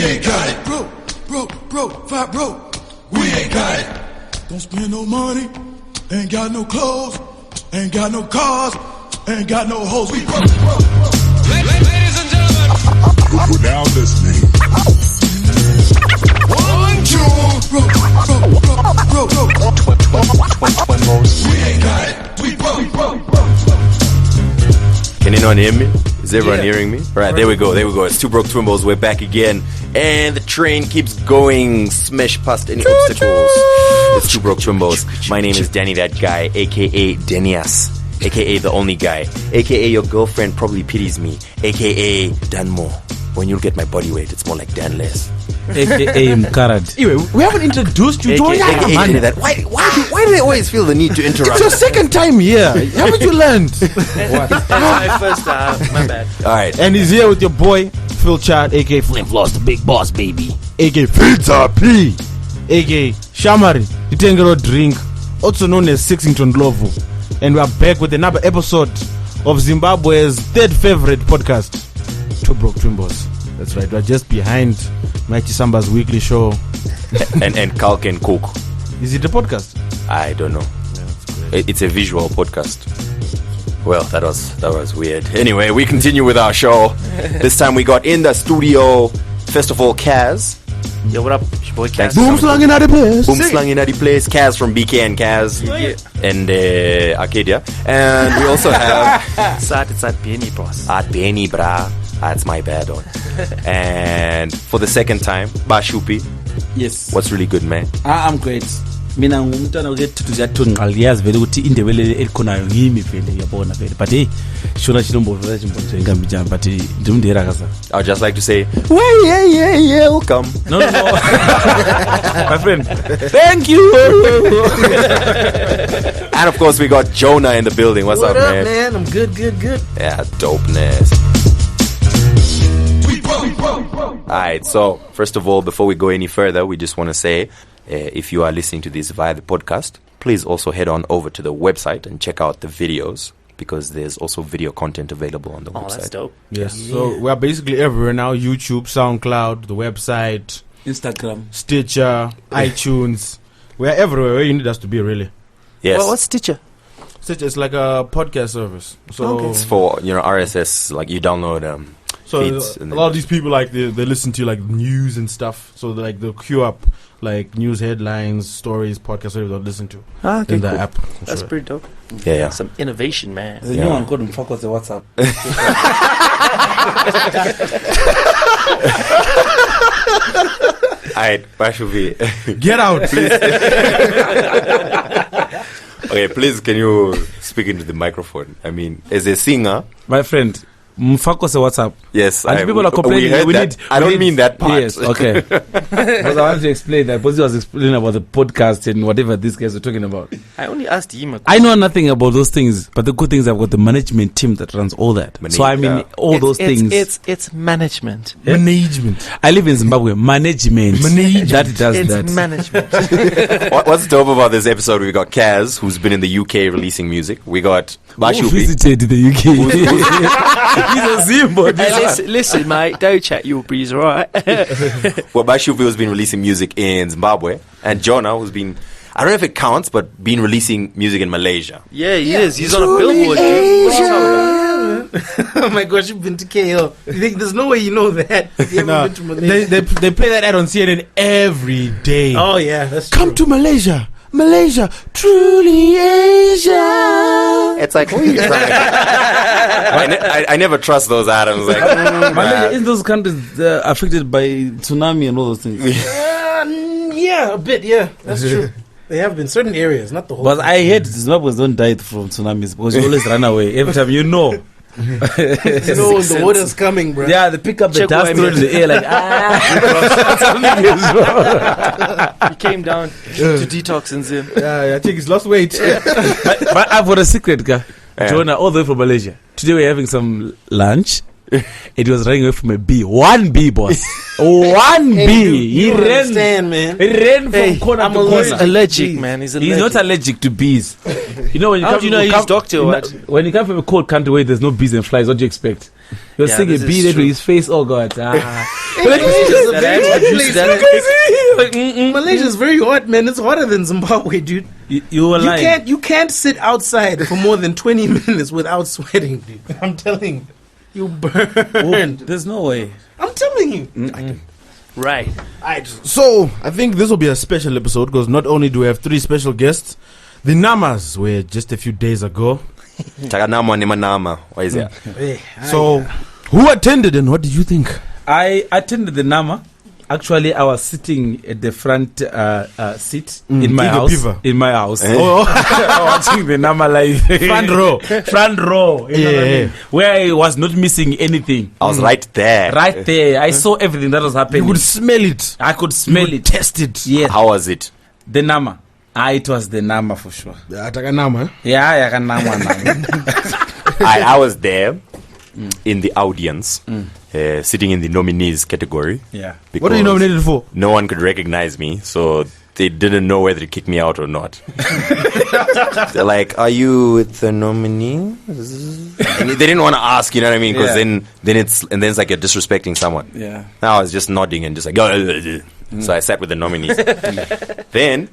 ain't got it. Broke. We ain't got it. Don't spend no money. Ain't got no clothes. Ain't got no cars. Ain't got no hoes. We broke. Ladies and gentlemen. You're now listening. 1, 2. Broke. We ain't got it. We broke. Can anyone hear me? Is everyone hearing me? Right, there we go. It's Two Broke Twimbos. We're back again. And the train keeps going. Smash past any obstacles. It's Two Broke Twimbos. My name is Danny That Guy, a.k.a. Denias, a.k.a. the only guy, a.k.a. your girlfriend probably pities me, a.k.a. Dan More. When you get my body weight, it's more like Dan Less. a.k.a. Mkarad. Anyway, we haven't introduced you. A.k.a. that. Why do they always feel the need to interrupt? It's your second time here. Haven't you learned? That's my first time. My bad. Alright. And he's here with your boy, Phil Chad, a.k.a. Flame Floss, the big boss, baby. A.k.a. Filter P. A.k.a. Shamari, the Tengero Drink, also known as Sixington Lovo. And we are back with another episode of Zimbabwe's third favorite podcast, Two Broke Twimbos. That's right, we're just behind Mighty Samba's weekly show. and Kalk and Cook. Is it a podcast? I don't know. Yeah, it's a visual podcast. Well, that was weird. Anyway, we continue with our show. This time we got in the studio, first of all, Kazz. Yo, what up? It's your boy Kazz. Boomslang in the place. Boomslang in the place. Kazz from Bkay and Kazz. And Arcadia. And we also have... It's at Benny, boss. At Benny, brah. That's my bad on. And for the second time, Ba Shupi. Yes. What's really good, man? I'm great. Mina ngumntwana uyazi vele ukuthi indebele elikhonayo ngimi vele yabona vele but hey shona chilombovela chimbonzo ingambijana but ndimndera kaza. I would just like to say yeah, welcome. No. My friend, thank you. And of course we got Jonah in the building. What's up, man? I'm good. Yeah, dopeness. Alright, so first of all, before we go any further, we just want to say if you are listening to this via the podcast, please also head on over to the website and check out the videos, because there's also video content available on the website. That's dope. Yes, so we are basically everywhere now. YouTube, SoundCloud, the website, Instagram, Stitcher, iTunes. We are everywhere where you need us to be, really. Yes. Well, what's Stitcher? Stitcher is like a podcast service. So it's for, RSS, like you download so feeds a lot of these people, like they listen to like news and stuff, so they'll queue up like news headlines, stories, podcasts, whatever they'll listen to in the app. That's pretty dope. Yeah. Some innovation, man. the new one couldn't focus the WhatsApp. Alright, Ba Shupi. Get out, please. Okay, please, can you speak into the microphone? I mean, as a singer, My friend, focus the WhatsApp. yes, And people are complaining. I don't mean that part. Yes, okay. Because I want to explain that. Because he was explaining about the podcast and whatever these guys were talking about. I only asked him. I know nothing about those things, but the good things I've got the management team that runs all that. So I mean, all those things. It's management. Yeah? Management. I live in Zimbabwe. Management. That does It's that. management. What's dope about this episode? We got Kazz, who's been in the UK releasing music. We got Ba Who Shupi. visited the UK? He's a Zimbo. Hey, listen, mate. Don't chat your breeze, alright? Well, Ba Shupi has been releasing music in Zimbabwe, and Jonah, who's been, I don't know if it counts, but been releasing music in Malaysia. Yeah, he is. He's on a billboard, dude. What are you talking about? Oh my gosh, you've been to KL. There's no way you know that. You No, been to Malaysia. they play that ad on CNN every day. Oh yeah, that's Come to Malaysia. Malaysia, truly Asia. It's like, what are you trying I never trust those items. Like, Malaysia, in those countries affected by tsunami and all those things. yeah, a bit. Yeah, that's true. They have been certain areas, not the whole. But I heard Zimbabweans don't die from tsunamis because you always run away every time you know. you know when the water's coming, bro. Yeah, they pick up the Check dust what I in the air like He came down to detox and Zim. Yeah, I think he's lost weight. but I've got a secret, guy. Jonah, all the way from Malaysia. Today we're having some lunch. It was running away from a bee. One bee, boss. One bee. He ran. Man. He ran from corner to corner. Allergic, man. He's not allergic to bees. You know when you How come do you know he's doctor or what? When you come from a cold country where there's no bees and flies, what do you expect? He was Yeah, saying a this is beat into true. his face. Oh God. Malaysia is very hot, man. It's hotter than Zimbabwe, dude. You were lying. You can't sit outside for more than 20 minutes without sweating, dude. I'm telling you, you burn. There's no way. I'm telling you. Right. So I think this will be a special episode because not only do we have 3 special guests, the Namas were just a few days ago. Takanama Nemanama. Why is that? So who attended and what did you think? I attended the Nama. Actually, I was sitting at the front seat in my in the house. beaver. In my house. Watching the Nama live. Front row. Front row. You know what I mean? Where I was not missing anything. I was right there. Right there. I saw everything that was happening. You could smell it. I could smell it. Test it. Yes. How was it? The Nama. It was the Nama for sure. Atakanama. Yeah, I can Nama. I was there in the audience, sitting in the nominees category. Yeah. What are you because nominated for? No one could recognize me, so they didn't know whether to kick me out or not. They're like, "Are you with the nominee?" And they didn't want to ask, you know what I mean? Because Yeah. then it's like you're disrespecting someone. Yeah. Now I was just nodding and just like, so I sat with the nominees. Then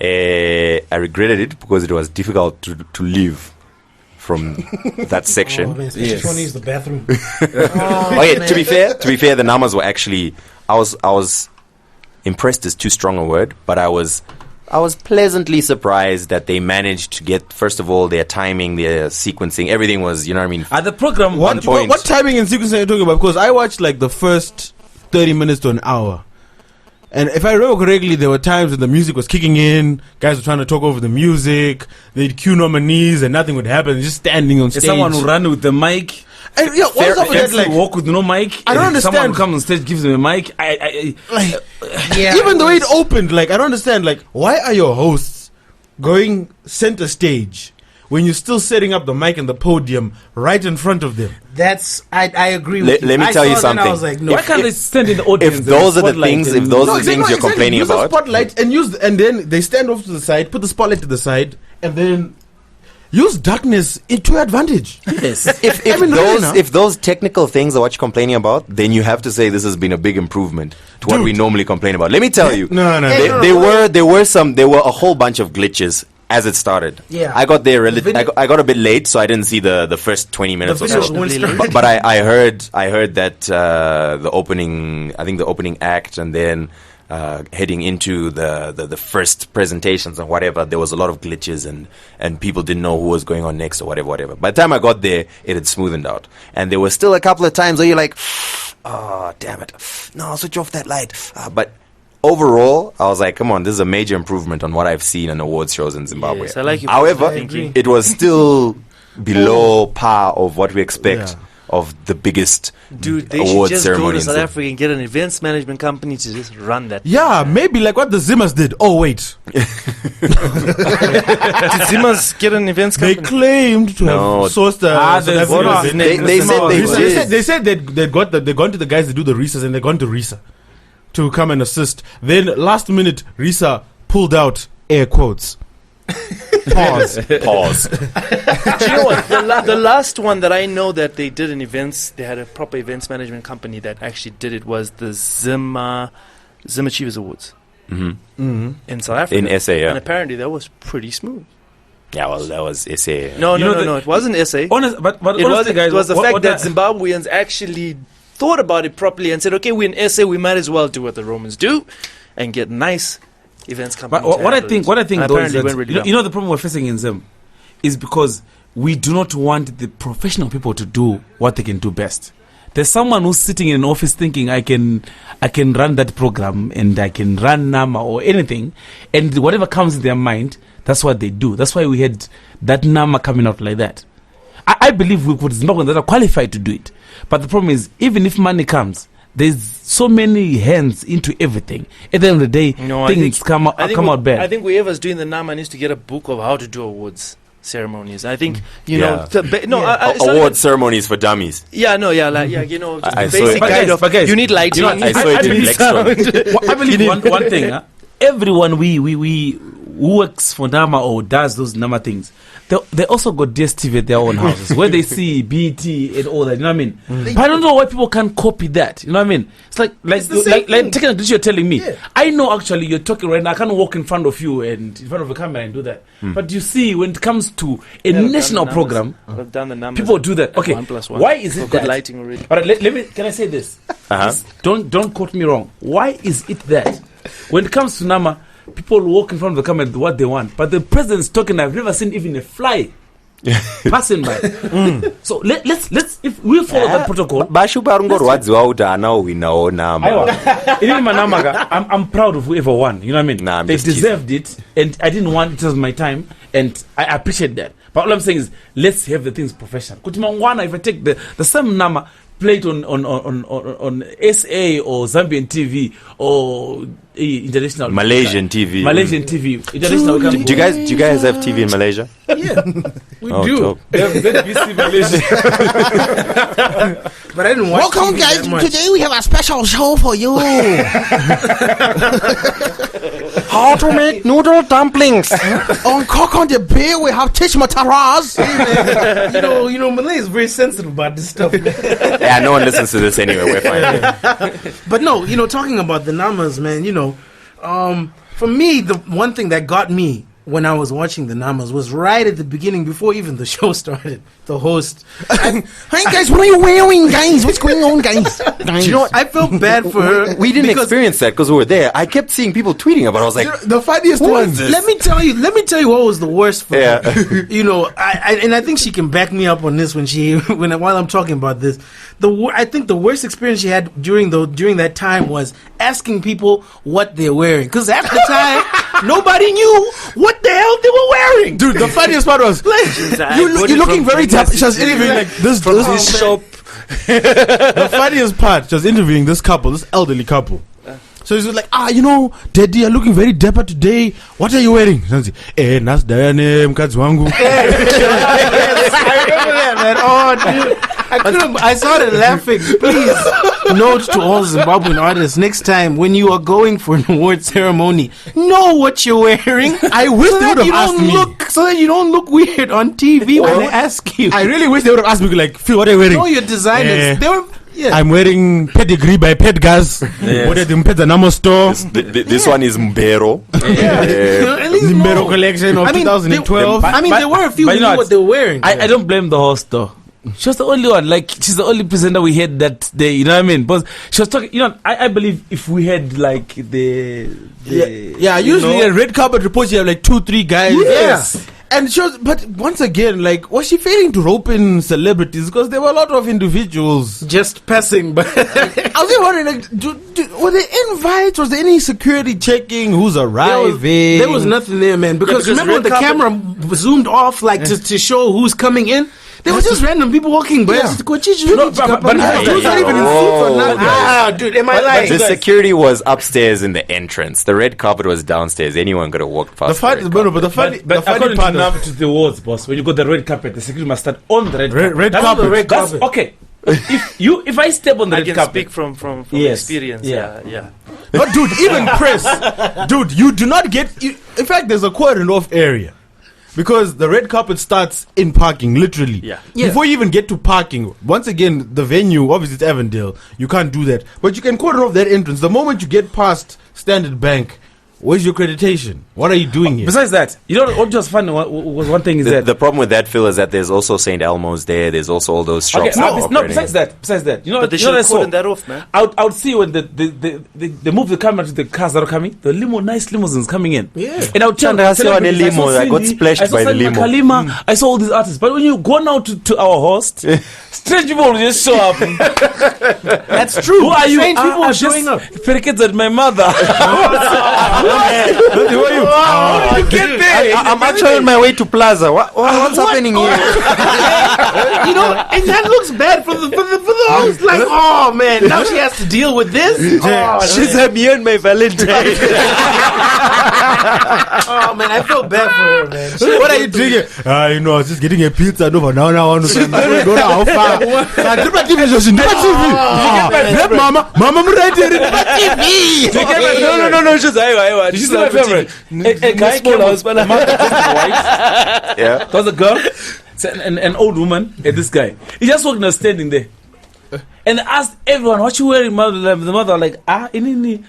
I regretted it because it was difficult to leave from that section. Yes. One is the bathroom. Okay, to be fair, the Namas were actually. I was impressed is too strong a word, but I was pleasantly surprised that they managed to get, first of all, their timing, their sequencing, everything was, you know what I mean. The program. What- point. What timing and sequence are you talking about? Because I watched like the first 30 minutes to an hour. And if I remember correctly, there were times when the music was kicking in, guys were trying to talk over the music, they'd cue nominees and nothing would happen, just standing on stage. Someone who ran with the mic. And yeah, what's up with that? Like, Like, walk with no mic. I don't and Someone understand. who comes on stage gives them a mic. even the way it opened, like, I don't understand. Like, why are your hosts going center stage when you're still setting up the mic and the podium right in front of them? That's I agree with you. Let me I tell saw you that and I something. was like, no. Why can't they stand in the audience? If those and are the spotlight things, and- if those are the things you're complaining use about, the spotlight and and then they stand off to the side, put the spotlight to the side, and then use darkness to your advantage. Yes. if those technical things are what you're complaining about, then you have to say this has been a big improvement to what we normally complain about. Let me tell you, No. there were a whole bunch of glitches as it started. Yeah. I got there I got a bit late, so I didn't see the first 20 minutes or so. Really? But I heard that the opening act, and then heading into the first presentations and whatever, there was a lot of glitches and people didn't know who was going on next or whatever. By the time I got there, it had smoothened out, and there were still a couple of times where you're like, oh damn it, no, switch off that light. But overall, I was like, come on, this is a major improvement on what I've seen in awards shows in Zimbabwe. Yes, I like your However, thinking. it was still below par of what we expect of the biggest Dude, they should awards just go ceremony. to in South Zim- Africa and get an events management company to just run that. Yeah, maybe like what the Zimmers did. Oh, wait. Did Zima's get an events They company? claimed to No. have sourced the Zimmers. They said they'd gone to the guys that do the Risas and they'd gone to Risa to come and assist. Then last minute, Risa pulled out air quotes. Pause. Pause. Do you know what? The last one that I know that they did in events, they had a proper events management company that actually did it, was the Zim Achievers Awards in South Africa. In SA, yeah. And apparently that was pretty smooth. Yeah, well, that was SA. No, You know no, it wasn't SA. but It honestly, guys, was the what- fact what that I- Zimbabweans actually thought about it properly and said, okay, we're in SA, we might as well do what the Romans do and get nice events company. But what I think, though, is apparently that, went really you know, the problem we're facing in Zim is because we do not want the professional people to do what they can do best. There's someone who's sitting in an office thinking, I can run that program and I can run Nama or anything, and whatever comes in their mind, that's what they do. That's why we had that Nama coming out like that. I believe we could Zimbabweans that are qualified to do it. But the problem is, even if money comes, there's so many hands into everything. At the end of the day, things come out bad. I think whoever's doing the NAMA needs to get a book of how to do awards ceremonies. I think, you know, Award ceremonies for dummies. you know, just I the saw basic it. guide of, But guys, you need lighting. I saw it in Lextron. I believe one thing. Everyone we who works for Nama or does those Nama things, they also got DSTV at their own houses where they see BT and all that. You know what I mean? But I don't know why people can't copy that. You know what I mean? It's like technically you're telling me. Yeah. I know actually you're talking right now. I can't walk in front of you and in front of a camera and do that. But you see, when it comes to a national program, I've done the numbers. people do that. Okay, 1+1. why is it Got that? lighting already. All right, let me. Can I say this? Don't quote me wrong. Why is it that when it comes to Nama, people walk in front of the camera and do what they want, but the president's talking, I've never seen even a fly passing by. So let's if we follow that protocol. Ba Shupi arungorwadziwa kuti ana winawo Nama. I'm proud of whoever won. You know what I mean? Nah, they deserved it, and I didn't want it. It was my time, and I appreciate that. But all I'm saying is, let's have the things professional. Kutimangwana, if I take the same Nama played on SA or Zambian TV or international Malaysian TV. International. Do you guys have TV in Malaysia? Yeah, we do. Dope. ZBC Malaysia. But I didn't watch Welcome, TV guys. that much. Today we have a special show for you. How to make noodle dumplings. On Cock on the Beer, we have Tish Mataraz. You know, Malay is very sensitive about this stuff. Yeah, no one listens to this anyway. We're fine. But no, talking about the Namas, man, for me, the one thing that got me when I was watching the Namas was right at the beginning, before even the show started. The host, Hey guys, what are you wearing, guys? What's going on, guys? You know what? I felt bad for her. We didn't because experience that because we were there. I kept seeing people tweeting about it. I was like, The funniest ones. Let me tell you what was the worst for Yeah. her. I think she can back me up on this while I'm talking about this. I think the worst experience she had during that time was asking people what they're wearing, because at the time nobody knew what the hell they were wearing. Dude, the funniest part was you're looking very tough. She was interviewing like this shop. The funniest part, she was interviewing this elderly couple. So he's like, Daddy, you're looking very dapper today. What are you wearing? Nas Diane, Kazz wangu. Yes, I remember that, man. Oh, dude. I started laughing. Please note to all Zimbabwean artists, next time when you are going for an award ceremony, know what you're wearing. I wish they would have asked me. So that you don't look weird on TV when they ask you. I really wish they would have asked me, like, Phil, what are you wearing? Know your designers. They were... Yeah. I'm wearing Pedigree by Kazz. What at the Namo store? this one is Mbero. At least Mbero collection of 2012. There were a few who knew what they were wearing. I don't blame the host though. She was the only one. Like, she's the only presenter we had that day. You know what I mean? But she was talking. I believe if we had like the usually a red carpet report, you have like 2-3 guys. Yes. Yeah. And she was, but once again, like, was she failing to rope in celebrities? Because there were a lot of individuals just passing by. I was even wondering, like, were there invites? Was there any security checking? Who's arriving? There was nothing there, man. Because remember when the camera zoomed off, like, to show who's coming in? There was just random people walking by. Yeah. Who's not even in suits or nothing. Dude, am I lying? The security was upstairs in the entrance. The red carpet was downstairs. Anyone could have walked past. But the funny according part to the awards, boss, when you got the red carpet, the security must start on the red carpet. Red carpet. Okay. If I step on the I red can carpet, speak from Yes. experience. Yeah. But dude, even press, dude, you do not get. In fact, there's a quote off area. Because the red carpet starts in parking, literally. Yeah. Before you even get to parking, once again, the venue, obviously it's Avondale, you can't do that. But you can quarter off that entrance. The moment you get past Standard Bank, where's your accreditation? What are you doing here? Besides that, what was funny was one thing is that the problem with that, Phil, is that there's also St. Elmo's there. There's also all those shops. Besides that, But they should have cordoned that off, man. I would see when they move the camera to the cars that are coming, the nice limousines coming in. Yeah. And I would tell I saw a limo. I got Cindy, splashed by the limo. Kalima, I saw all these artists. But when you go now to our host, strange people will just show up. That's true. Who are you? Strange people I'm are showing up. Pericates at my mother. How did you get there? I'm actually on my way to Plaza. What's happening here? And that looks bad for the host. Like, oh man, now she has to deal with this. She's a me and my Valentine. Oh man, I feel bad for her, man. What are you drinking? You know, I was just getting a pizza. No, but now I want to how far. Mama, I'm right here in TV. No. She's Did you see my favorite? A guy came out, Yeah. there was a girl, an old woman, and this guy. He just walked standing there. And asked everyone, what you wearing? The mother like, inini,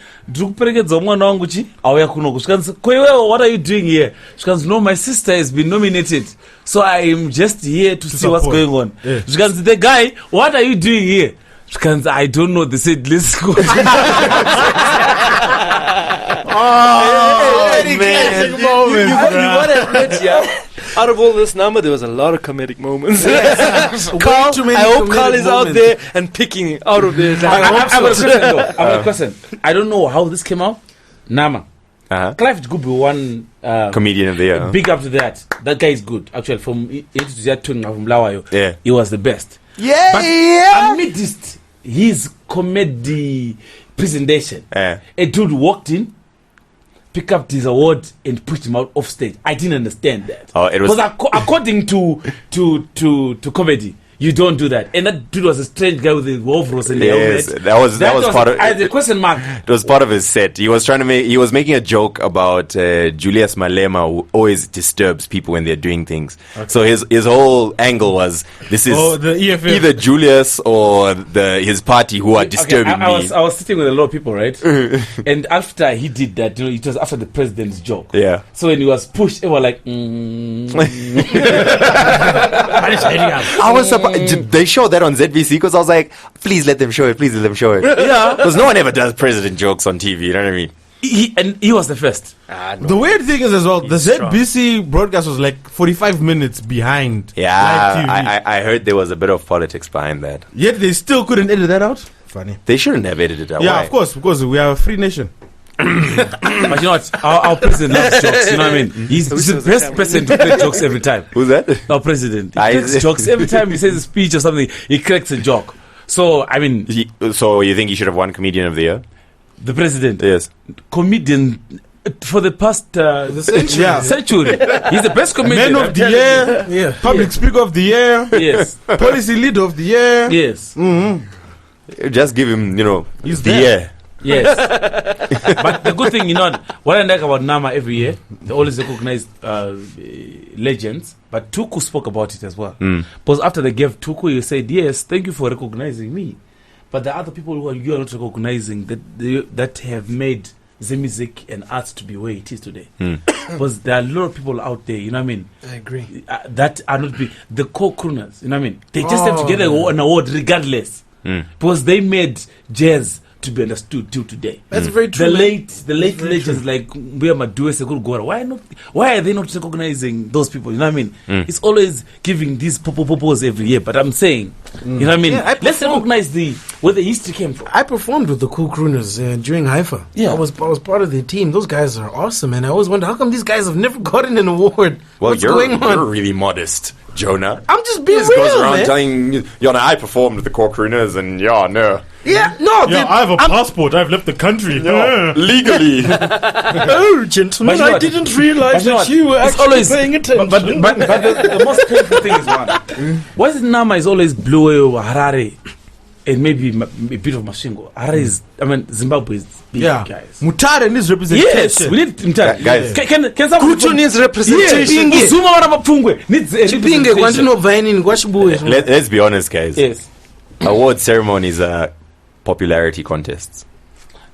what are you doing here? She goes, no, my sister has been nominated, so I am just here to see what's going on. Yeah. She goes, the guy, what are you doing here? She goes, I don't know. They said, let's go. Man. What happened, yeah? Out of all this number, there was a lot of comedic moments. Carl, I hope Carl is out there and picking out of there. I have a question. I don't know how this came out. Nama. Clive Gubu won comedian of the year. Big up to that. That guy is good. Actually, from Lawayo, yeah, he was the best. Yeah, but yeah. Amidst his comedy presentation, a dude walked in, picked up his award and pushed him out off stage. I didn't understand that. Oh, it was according to comedy, you don't do that. And that dude was a strange guy with the overalls and the helmet. That was part of the question mark. It was part of his set. He was making a joke about Julius Malema, who always disturbs people when they're doing things. Okay. So his whole angle was, this is either Julius or his party who are disturbing me. I was sitting with a lot of people, right? And after he did that, it was after the president's joke. Yeah. So when he was pushed, they were like, I was surprised. They showed that on ZVC because I was like, please let them show it. Yeah. Because no one ever does president jokes on TV, you know what I mean? He was the first. No. The weird thing is as well, the ZBC broadcast was like 45 minutes behind. Yeah, I heard there was a bit of politics behind that. Yet they still couldn't edit that out. Funny. They shouldn't have edited that. Yeah, Why? of course, because we are a free nation. But you know what? Our president loves jokes. You know what I mean? He's the best person to play jokes every time. Who's that? Our president. He cracks jokes every time he says a speech or something. He cracks a joke. So I mean, so you think he should have won comedian of the year? The president? Yes. Comedian for the past century. He's the best comedian. Man of the year. Yeah. Public speaker of the year. Yes. Policy leader of the year. Yes. Mm-hmm. Just give him, he's the there. year. Yes. But the good thing, what I like about Nama every year, they always recognize legends. But Tuku spoke about it as well. Because after they gave Tuku, he said, yes, thank you for recognizing me. But the other people who you are not recognizing that have made the music and arts to be where it is today. Because there are a lot of people out there, you know what I mean? I agree. That are not the co-crooners, you know what I mean? They just have to get an award regardless. Because they made jazz to be understood till today. That's very true. The late legends like Mbuya Maduwe, Sekuru Gora. Why are they not recognizing those people? You know what I mean? It's always giving these popos every year. But I'm saying, you know what I mean? Yeah, let's recognize where the history came from. I performed with the Cool Crooners during Haifa. Yeah, I was part of the team. Those guys are awesome, and I always wonder how come these guys have never gotten an award. Well, What's going on? You're really modest, Jonah. I'm just being He real, goes around man. telling I performed with the core crooners and no. Yeah, no. I have a passport. I've left the country. Legally. Oh, gentlemen, But you know I what? didn't realize But you know that what? you were It's actually always- paying attention. But the most painful thing is why is Nama is always blue over Harare and maybe a bit of Mashingo. Harare is, Zimbabwe is big, guys. Mutare needs representation. Yes, we need Mutare. Guys. Can someone Kuchu needs representation. Yeah, Zuma Warabapungwe needs Chipinge representation. kwandinobva inini kwachibuye. Let's be honest, guys. Yes. Award ceremonies are popularity contests.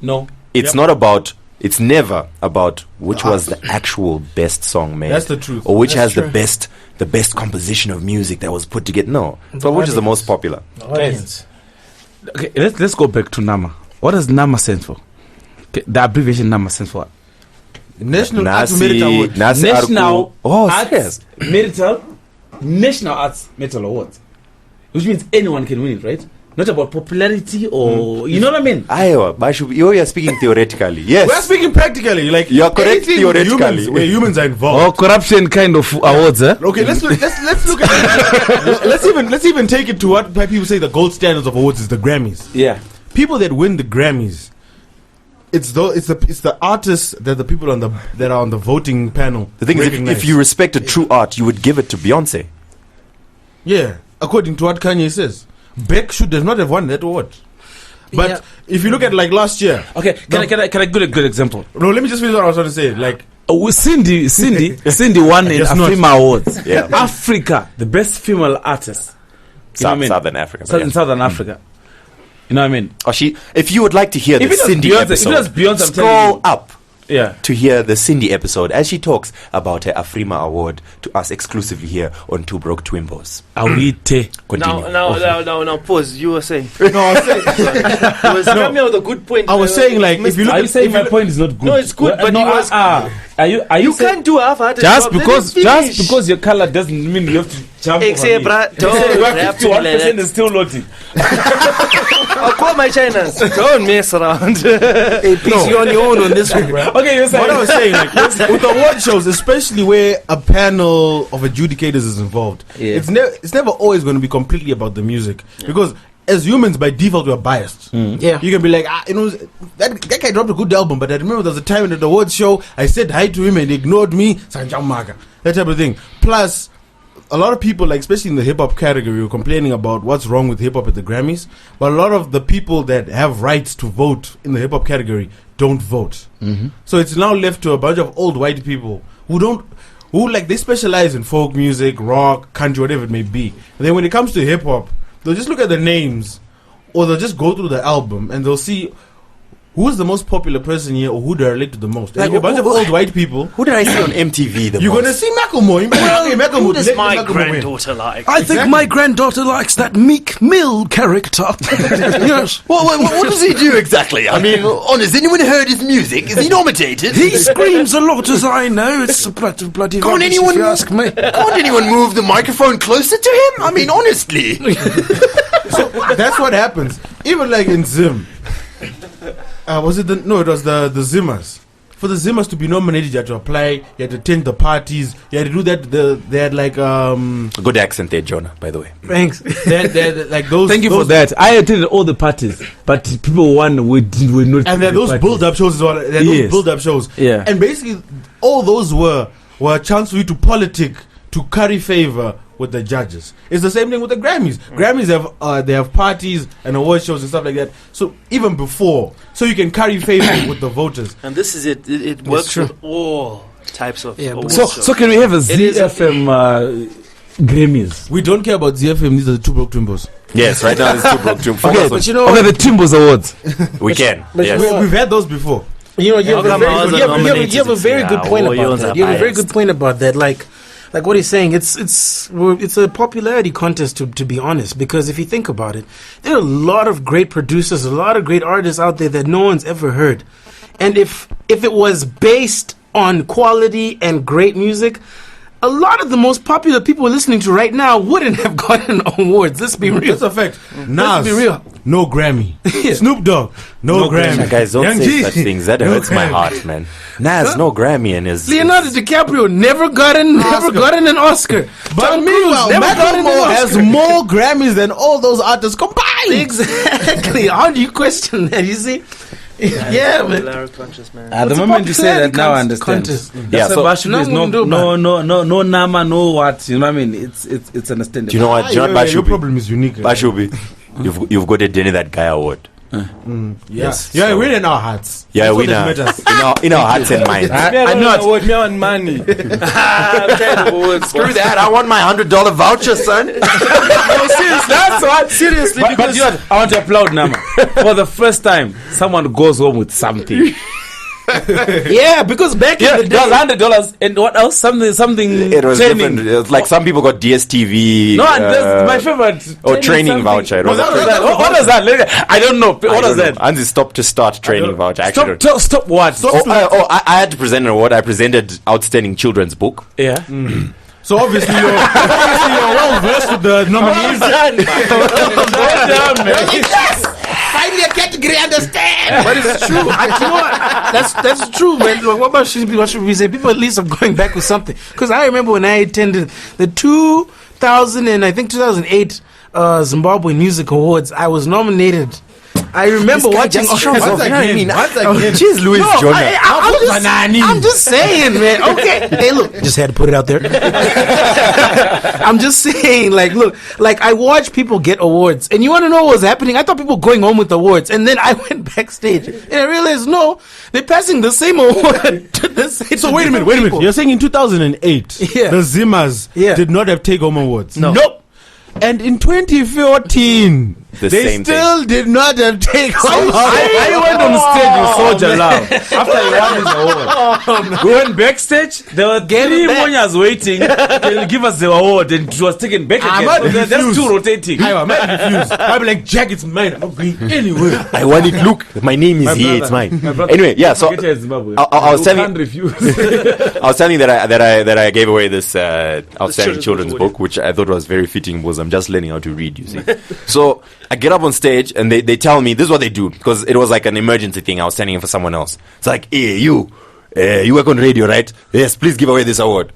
No. It's not about. It's never about which was the actual best song made. That's the truth. Or which That's has true. the best composition of music that was put together. No. So which is the most popular? Audience. Okay, let's go back to NAMA. What does NAMA stand for? Okay, the abbreviation NAMA stands for what? National Arts Merit Award. National Arts Arts National Arts Metal Awards, which means anyone can win it, right? Not about popularity or you know what I mean. Iowa, Ba Shupi, you are speaking theoretically. Yes, We're speaking practically. Like you are correct anything with theoretically. humans, where humans are involved. Or corruption kind of awards, eh? Okay, let's look at let's even take it to what people say the gold standards of awards is the Grammys. Yeah. People that win the Grammys, it's the artists that the people that are on the voting panel. The thing is, recognize. if you respected true art, you would give it to Beyonce. Yeah, according to what Kanye says, Beck should not have won that award. But if you look at like last year, Okay, can I give a good example? no, let me just finish what I was trying to say. Like, Cindy won in Guess not. Afrima Awards. Yeah. Africa, the best female artist. You know what I mean? Southern Africa. In Southern Africa. You know what I mean? Oh, if you would like to hear the If it was Cindy Beyonce- if it episode, was Beyonce, I'm telling scroll you. up Yeah. to hear the Cindy episode as she talks about her Afrima award to us exclusively here on Two Broke Twimbos. Awite. Continue. Now, pause. You were saying. no, I was saying, He was coming out with a good point. I was saying like if you look Are you at saying my point is not good? No, it's good, but no, he was- Are you You saying can't do half-hearted just job. because Let him finish. your color doesn't mean you have to jump over Except, me. bruh, You say don't you have rap 51% like is still loading. I'll call my Chinas. Don't mess around. Hey, peace, you're on your own on this one, bro. Okay, you're saying what I was saying, like with award shows, especially where a panel of adjudicators is involved, Yeah. it's never always going to be completely about the music because as humans by default we're biased. Yeah. You can be like, that guy dropped a good album, but I remember there was a time at the awards show I said hi to him and he ignored me. Sanjamaga, that type of thing. Plus, a lot of people, like especially in the hip hop category, were complaining about what's wrong with hip hop at the Grammys. But a lot of the people that have rights to vote in the hip hop category don't vote. So it's now left to a bunch of old white people who they specialize in folk music, rock, country, whatever it may be. And then when it comes to hip hop, they'll just look at the names, or they'll just go through the album and they'll see who's the most popular person here or who they relate to the most. Like a bunch of old white people. Who did I see on MTV the You're most? going to see Macklemore. Who does my granddaughter like? I think my granddaughter likes that Meek Mill character. Yes. What does he do exactly? I mean, has anyone heard his music? Is he nominated? He screams a lot, as I know. It's a bloody Can't rubbish, anyone if you ask me. Can't anyone move the microphone closer to him? I mean, honestly. So that's what happens. Even like in Zim. It was the Zimmers. For the Zimmers to be nominated, you had to apply, you had to attend the parties, you had to do that. They had like Good accent there, Jonah, by the way. Thanks. they had like those. Thank you for that. I attended all the parties, but people were not. And there are those parties. build-up shows as well. There are Yes. those build-up shows. Yeah. And basically, all those were a chance for you to politic, to curry favor with the judges. It's the same thing with the Grammys. Grammys have they have parties and award shows and stuff like that. So even before, so you can curry favor with the voters. And this is it. It works with all types of Yeah, but- awards. So can we have a It is- ZFM Grammys? We don't care about ZFM. These are the Two Broke Twimbos. Yes, right now it's Two Broke Twimbos. Okay, But you know, Okay, the Timbos Awards. We can. But Yes. We've had those before. you know, you have a come very ours good- are you have- you have a- nominated? you have a very good Yeah, point all about yours that. are You have a very biased. good point about that. Like what he's saying, it's a popularity contest to be honest. Because if you think about it, there are a lot of great producers, a lot of great artists out there that no one's ever heard. And if it was based on quality and great music, a lot of the most popular people we're listening to right now wouldn't have gotten awards. Let's be real. That's a fact. Nas, be real. no Grammy. Snoop Dogg, no Grammy. Guys, don't Young say G, such things. That no hurts my Grammy. heart, man. Nas, no Grammy and his... Leonardo DiCaprio never gotten an Oscar. But Tom meanwhile, Cruise never gotten an Macklemore Oscar. has more Grammys than all those artists combined. Exactly. How do you question that? You see? Yeah, man. Popularity conscious, man. At the What's a moment you say that, now I popularity understand. contest? Yeah, That's so- why Ba Shupi No is one do no Nama, no what. You know what I mean? It's understandable. Do you know what? Do you know what Ba Your Shupi? problem is unique. Ba Shupi, you've got a Denny That Guy award. Yes. Yes. Yeah, we're in our hearts. Yeah, That's we what know. matters. In our hearts and minds. I know what me on money. I'm tired of awards. Screw that! I want my $100 voucher, son. No, seriously. That's what. Seriously, But because you know what? I want to applaud Nama. For the first time, someone goes home with something. Yeah, because back Yeah, in the it day, was $100, and what else? Something It was training. different. It was like some people got DSTV. No, that's my favorite. or training something. voucher. It was What was that? What was that? I don't know. What was that? Anzi stop to start training voucher. Actually, Stop what? I had to present an award. I presented outstanding children's book. Yeah. So obviously you're well versed with the nominees. finally a category understand. But it's true. You know what? That's true, man. Like, what about what should we say? People at least are going back with something. Because I remember when I attended the 2008 Zimbabwean Music Awards, I was nominated I remember watching. Jeez, Louis Jonah. I'm just saying, man. Okay, hey, look, just had to put it out there. I'm just saying, like, look, like I watch people get awards, and you want to know what was happening? I thought people were going home with awards, and then I went backstage, and I realized no, they're passing the same award. So wait a minute. You're saying in 2008, the Zimmers did not have take-home awards? No. Nope. And in 2014, The they same still did not have take-home awards. I went on stage with Soldier Love after he won his award. We went backstage. There were 3 Monyas waiting. They'll give us the award, and it was taken back again. So there's 2 rotating. I might refuse. I'll be like, Jack, it's mine. I'm not going anywhere. I want it. Look, my name is here. It's mine. Anyway, yeah. So I was telling that I gave away this outstanding children's book, which I thought was very fitting because I'm just learning how to read. You see, so I get up on stage and they tell me this is what they do because it was like an emergency thing. I was standing in for someone else. It's like, hey, you work on radio, right? Yes, please give away this award.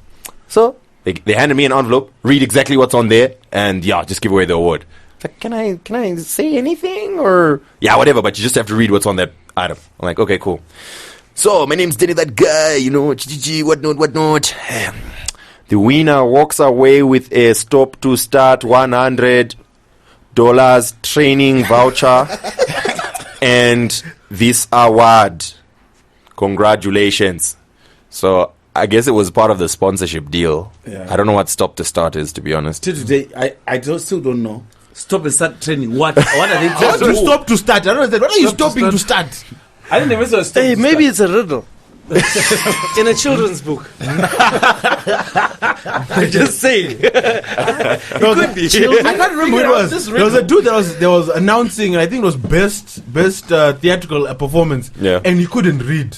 So they handed me an envelope, read exactly what's on there, and just give away the award. It's like, can I say anything or whatever? But you just have to read what's on that item. I'm like, okay, cool. So my name's Danny, that guy, whatnot. The winner walks away with a stop to start $100 training voucher and this award. Congratulations. So I guess it was part of the sponsorship deal. I don't know what stop to start is, to be honest. Till today, I still don't know. Stop and start training. What are they How to stop to start? I don't understand. What are you stopping to start? I didn't even say stop. Hey, to maybe start. it's a riddle. In a children's book. I'm just saying. It could be. I can't remember who it was. There was a dude that was announcing, I think it was best theatrical performance. Yeah. And he couldn't read.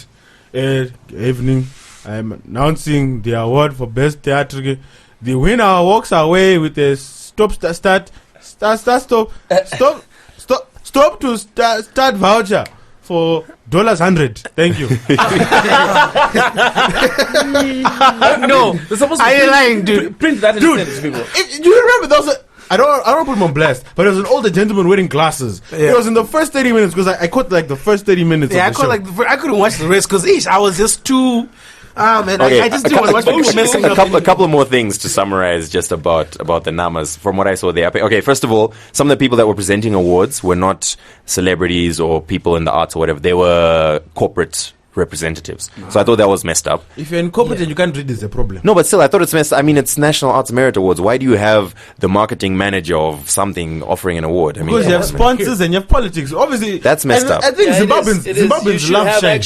Good evening. I'm announcing the award for best theatrical. The winner walks away with a stop to start voucher for $100. Thank you. No, They're supposed to are you lying, dude? Print that and Dude, send it to people. do you remember there was I don't put him on blast, but there was an older gentleman wearing glasses. It was in the first 30 minutes because I caught like the first 30 minutes. Yeah, of the show. I couldn't watch the rest because I was just too. Man, Okay, I just didn't want to watch people messing up. a couple more things to summarize just about the numbers from what I saw there. Okay, first of all, some of the people that were presenting awards were not celebrities or people in the arts or whatever. They were corporate representatives. So I thought that was messed up. If you're incorporated, you can't read is a problem. No, but still, I thought it's messed up. I mean, it's National Arts Merit Awards. Why do you have the marketing manager of something offering an award? I mean, Because you have sponsors and you have politics. Obviously, That's messed up. I think Yeah, Zimbabweans it is. You should love have shine.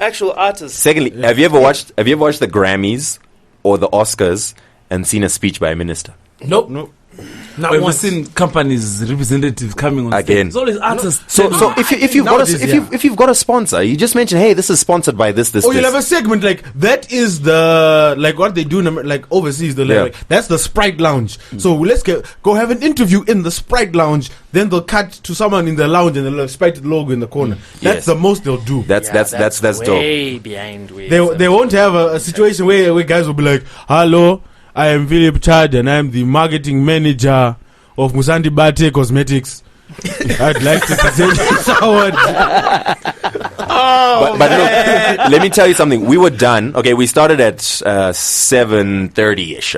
actual artists. Secondly, have you ever watched the Grammys or the Oscars and seen a speech by a minister? Nope. Not We've once. seen companies representatives coming on Again. stage. It's always artists. So if you've got Nowadays, if you've got a sponsor, you just mention, hey, this is sponsored by this. Or you'll have a segment like that is the like what they do in like overseas. Like, that's the Sprite Lounge. So let's go have an interview in the Sprite Lounge. Then they'll cut to someone in the lounge and they'll have Sprite logo in the corner. That's Yes. the most they'll do. That's dope. Way behind. They won't have a situation where guys will be like, "Hello, I am Philip Chad and I am the marketing manager of Musandi Bate Cosmetics. I'd like to present this award." But look, let me tell you something. We were done. Okay, we started at 7:30ish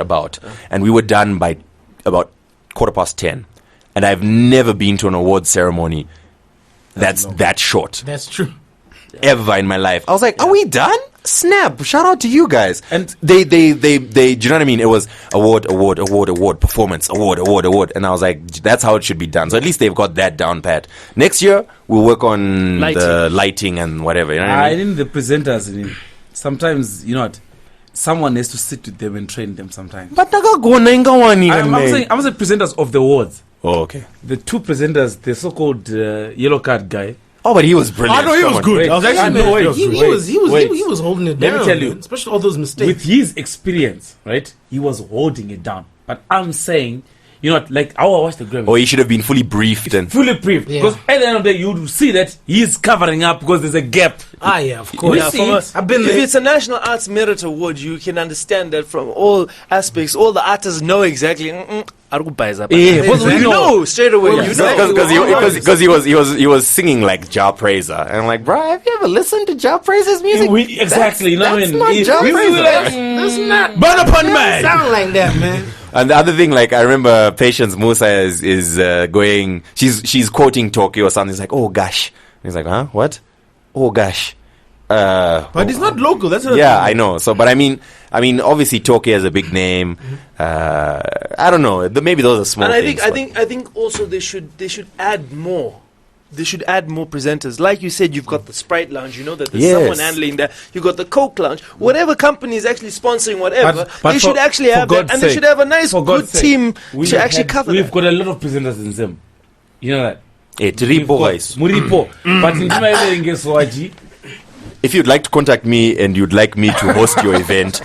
and we were done by about 10:15. And I've never been to an award ceremony that's that short. That's true. Ever in my life. I was like, are we done? Snap. Shout out to you guys. And they do you know what I mean? It was award, performance, award. And I was like, that's how it should be done. So at least they've got that down pat. Next year, we'll work on the lighting and whatever. You know what I mean? I think the presenters, sometimes, you know what, someone has to sit with them and train them sometimes. But I'm saying presenters of the awards. Oh, okay. The 2 presenters, the so-called yellow card guy. Oh, but he was brilliant. I know he was good. Wait, I was actually no, wait, He was holding it Let down. me tell you. man. Especially all those mistakes. With his experience, right, he was holding it down. But I'm saying you know what, like I will watch the Grammys. Or he should have been fully briefed and. Fully briefed. Yeah. Because at the end of the day, you see that he's covering up because there's a gap. Ah, yeah, of course. Yeah, from I've been if there. it's a National Arts Merit Award, you can understand that from all aspects. All the artists know exactly. Yeah, Because we you know straight away. Well, You know. Because he was singing like Ja Praiser, and I'm like, bro, have you ever listened to Ja Praiser's music? Exactly. You know what I mean? not Ja Praiser. That's not. Burn upon It me. doesn't sound like that, man. And the other thing, like, I remember Patience Musa is going. She's quoting Tokyo or something. He's like, oh gosh. And he's like, huh? What? Oh gosh. But it's not local. That's what Yeah, I know. So, but I mean, obviously Tokyo has a big name. I don't know. Maybe those are small And things. I think also they should add more. They should add more presenters. Like you said, you've got the Sprite Lounge. You know that there's Yes. someone handling that. You've got the Coke Lounge. Whatever company is actually sponsoring whatever, But they should actually have that, and they should have a nice, good team to actually cover We've that. got a lot of presenters in Zim. You know that? Hey, Tripo guys. Muripo. But in Swaji, If you'd like to contact me and you'd like me to host your event,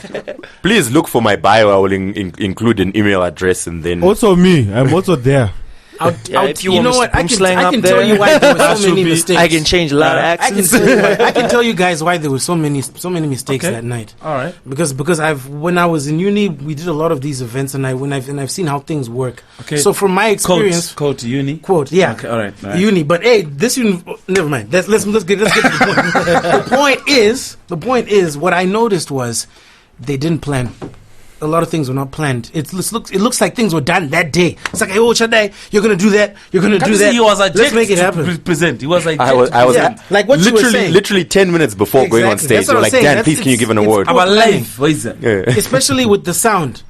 please look for my bio. I will include an email address and then. Also me. I'm also there. If you you want know Mr. what? I Boomslang can up tell there, you why there were so many mistakes. I can change a lot of I can accents. tell you guys why there were so many mistakes Okay. that night. all right. Because when I was in uni, we did a lot of these events, and I've seen how things work. Okay. So from my experience, Quote uni. quote, yeah, Okay, all right. uni. But hey, never mind. Let's get to the point. The point is, what I noticed was they didn't plan. A lot of things were not planned. It looks like things were done that day. It's like, hey, oh, Chadai, you're gonna do that. You're gonna do that. He was Let's make it happen. Present. He was like, I was Yeah, like what you were saying. literally 10 minutes before going on Exactly. stage. That's what You're I'm like, saying. Dan, please, can you give an It's- award? our life. What is that? Yeah. Especially with the sound.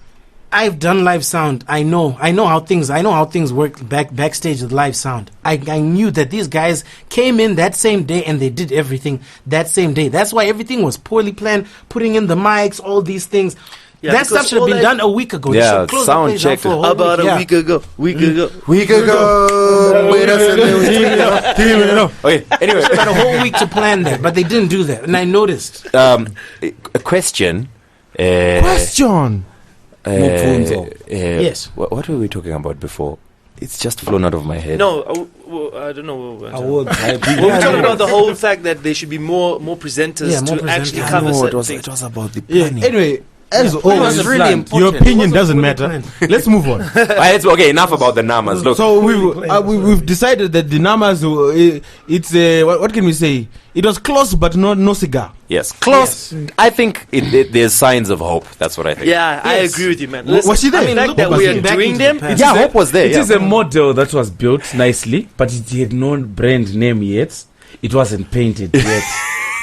I've done live sound. I know how things work backstage with live sound. I knew that these guys came in that same day and they did everything that same day. That's why everything was poorly planned, putting in the mics, all these things. Yeah, that stuff because should have all been that- done a week ago. They Yeah, should close the sound place down check. for a whole About week. a week ago. We could go. Wait a second. Okay, anyway. About a whole week to plan that, but they didn't do that, and I noticed. A question. Question. Yes. What were we talking about before? It's just flown out of my head. No, I don't know. What we're Awards. talking about the whole fact that there should be more presenters Yeah, more to actually presenters. cover No, certain it things. was about the Yeah. planning. Anyway, as was always, really your important. opinion It doesn't wasn't matter. fully Let's move on. Okay, enough about the numbers. Look, So we've decided that the numbers. It's what can we say? It was close, but no cigar. yes, close. I think there's signs of hope. That's what I think. Yeah, I Yes. agree with you, man. Was she there? The fact look that what we was are back doing into them, the past. Yeah, hope was there. It yeah. is a model that was built nicely, but it had no brand name yet. It wasn't painted yet,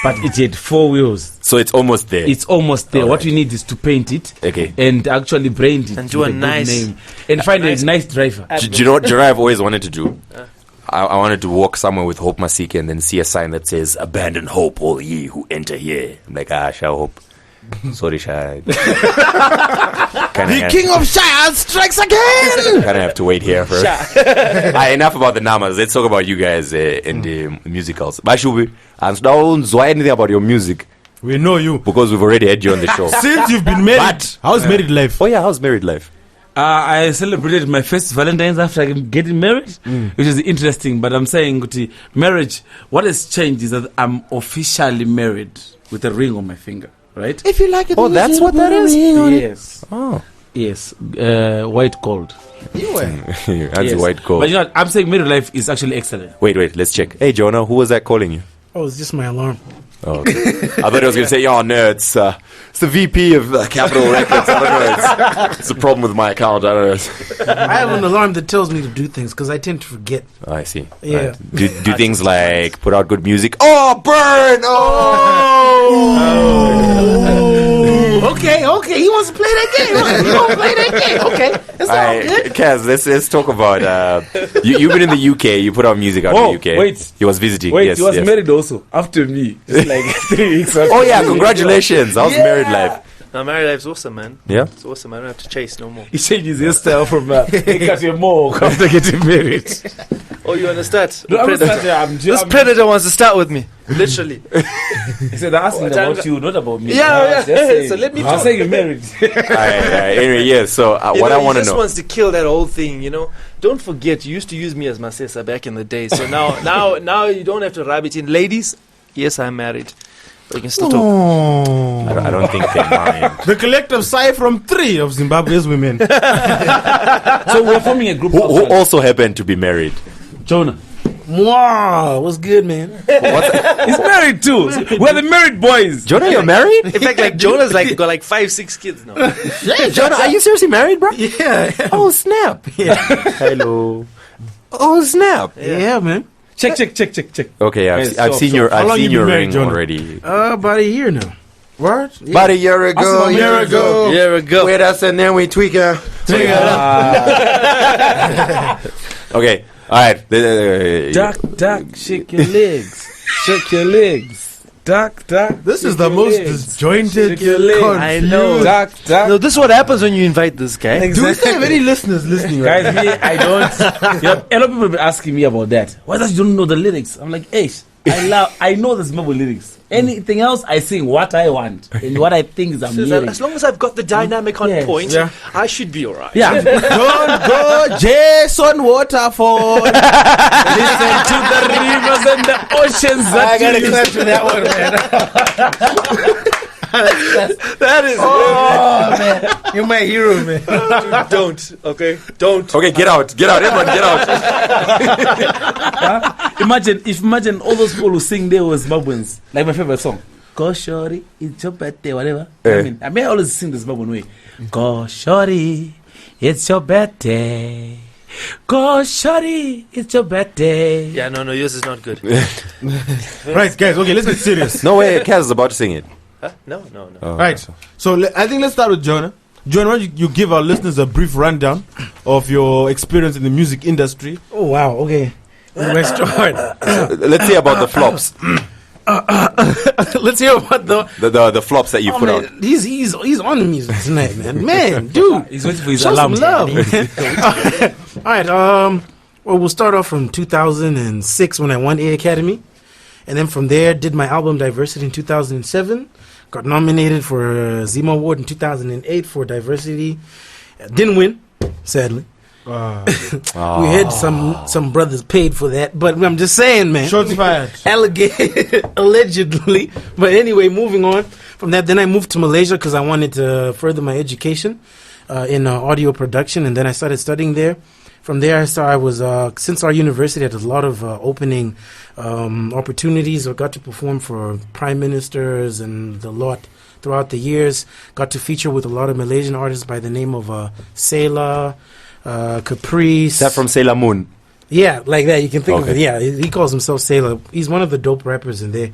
but it had 4 wheels. So it's almost there. It's almost there. All What right. we need is to paint it Okay. and actually brand it And do with a good nice- name and find a nice driver. Do you know what I've always wanted to do? I wanted to walk somewhere with Hope Masiki and then see a sign that says, "Abandon hope, all ye who enter here." I'm like, Sha Hope. Sorry, Sha. The king of Shire strikes again. Kind of have to wait here first. Enough about the numbers. Let's talk about you guys in the musicals. Ba Shupi, and don't know anything about your music We know you. because we've already had you on the show. Since you've been married, But- how's married life? Oh yeah, how's married life? I celebrated my first Valentine's after getting married, which is interesting. But I'm saying, Guti, marriage, what has changed is that I'm officially married with a ring on my finger, right? If you like it, Oh, that's what that is? Yes. Oh, Yes. White gold. that's Yes. white But gold. you know what? I'm saying married life is actually excellent. Wait, let's check. Hey, Jonah, who was that calling you? Oh, it's just my alarm. Oh, okay. I thought I was going to say, "Oh no, it's the VP of Capital Records." I don't know. It's a problem with my account. I don't know. I have an alarm that tells me to do things because I tend to forget. Oh, I see. Yeah. Right. Do things like put out good music. Oh, burn! Oh. Okay. He wants to play that game. He wants to play that game. Okay, it's all good. Kazz, let's talk about. You've been in the UK. You put out music out in the UK. Wait. He was visiting. Wait, yes, he was yes. married also after me. It's like 3 weeks after Oh yeah, me. congratulations! How's married life? No, married life's awesome, man. Yeah. It's awesome. I don't have to chase no more. He changed his hairstyle from more after getting married. Oh, you want to start? No, I'm Predator. starting, I'm This predator wants to start with me. Literally. He said, "I'm asking about you, not about me." Yeah. Just saying. So let me Just saying you're married. Alright. Anyway, yeah. So what I want to He just know. wants to kill that whole thing, you know. Don't forget, you used to use me as Masesa back in the day. So now you don't have to rub it in. Ladies, yes, I'm married. But you can still talk. Oh. I don't think they mind. The collective sigh from 3 of Zimbabwe's women. So we're forming a group. Who also happen to be married? Jonah. Wow, what's good, man? He's married too. We're the married boys. Jonah, you're married? In fact, like Jonah's like got like 5-6 kids now. Yeah, Jonah, are you seriously married, bro? Yeah, Oh snap! Hello. Oh snap! yeah, man. Check. Okay, Yes, I've so- seen so your how long I've you seen been your married, ring Jonah? already. About a year now. What? About a year ago. Year ago. Here we go. With us and then we tweak her. Okay. All right. Duck, shake your legs. Shake your legs. Duck. This is shake the your most legs. disjointed. Shake your legs. I know. Duck. No, this is what happens when you invite this guy. Do we still have any listeners listening right Guys, me, I don't. You know, a lot of people be asking me about that. Why does you don't know the lyrics? I'm like, hey, I know the Zimbabwean lyrics. Anything else, I sing what I want and what I think is So amazing. as long as I've got the dynamic on Yeah. point, Yeah. I should be alright. Yeah. Don't go Jason Waterfall. Listen to the rivers and the oceans. I gotta clap for that one, man. That is Oh man, you're my hero, man. Dude, don't. Okay, don't. Okay, get out, everyone, get out. Imagine all those people who sing there were Zimbabweans. Like my favorite song. Go shorty, it's your birthday, whatever. I mean, I always sing the Zimbabwean way. Go shorty, it's your birthday. Go shorty, it's your birthday. Yeah, no, yours is not good. Right, guys. Okay, let's get serious. No way, Kazz is about to sing it. Huh? No. Right. So I think let's start with Jonah. Jonah, why don't you give our listeners a brief rundown of your experience in the music industry? Oh wow, okay. Where do I start? Let's hear about the flops. Let's hear about The flops that you put out. man, he's on the music tonight, man. Man, dude, He's waiting for his show some alarm. love, man. All right, well, we'll start off from 2006 when I won A Academy, and then from there did my album Diversity in 2007. Got nominated for a Zima Award in 2008 for Diversity. Didn't win, sadly. We had some brothers paid for that, but I'm just saying, man. Shots fired. Allegedly. But anyway, moving on from that, then I moved to Malaysia because I wanted to further my education in audio production, and then I started studying there. From there, since our university had a lot of opening opportunities, I got to perform for prime ministers and the lot throughout the years. Got to feature with a lot of Malaysian artists by the name of Sela, Caprice. Is that from Sailor Moon? Yeah, like that. You can think of Okay. it. Yeah, he calls himself Sailor. He's one of the dope rappers in there.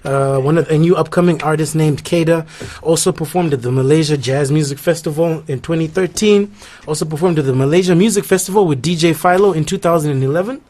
One of a new upcoming artist named Kada also performed at the Malaysia Jazz Music Festival in 2013. Also performed at the Malaysia Music Festival with DJ Philo in 2011.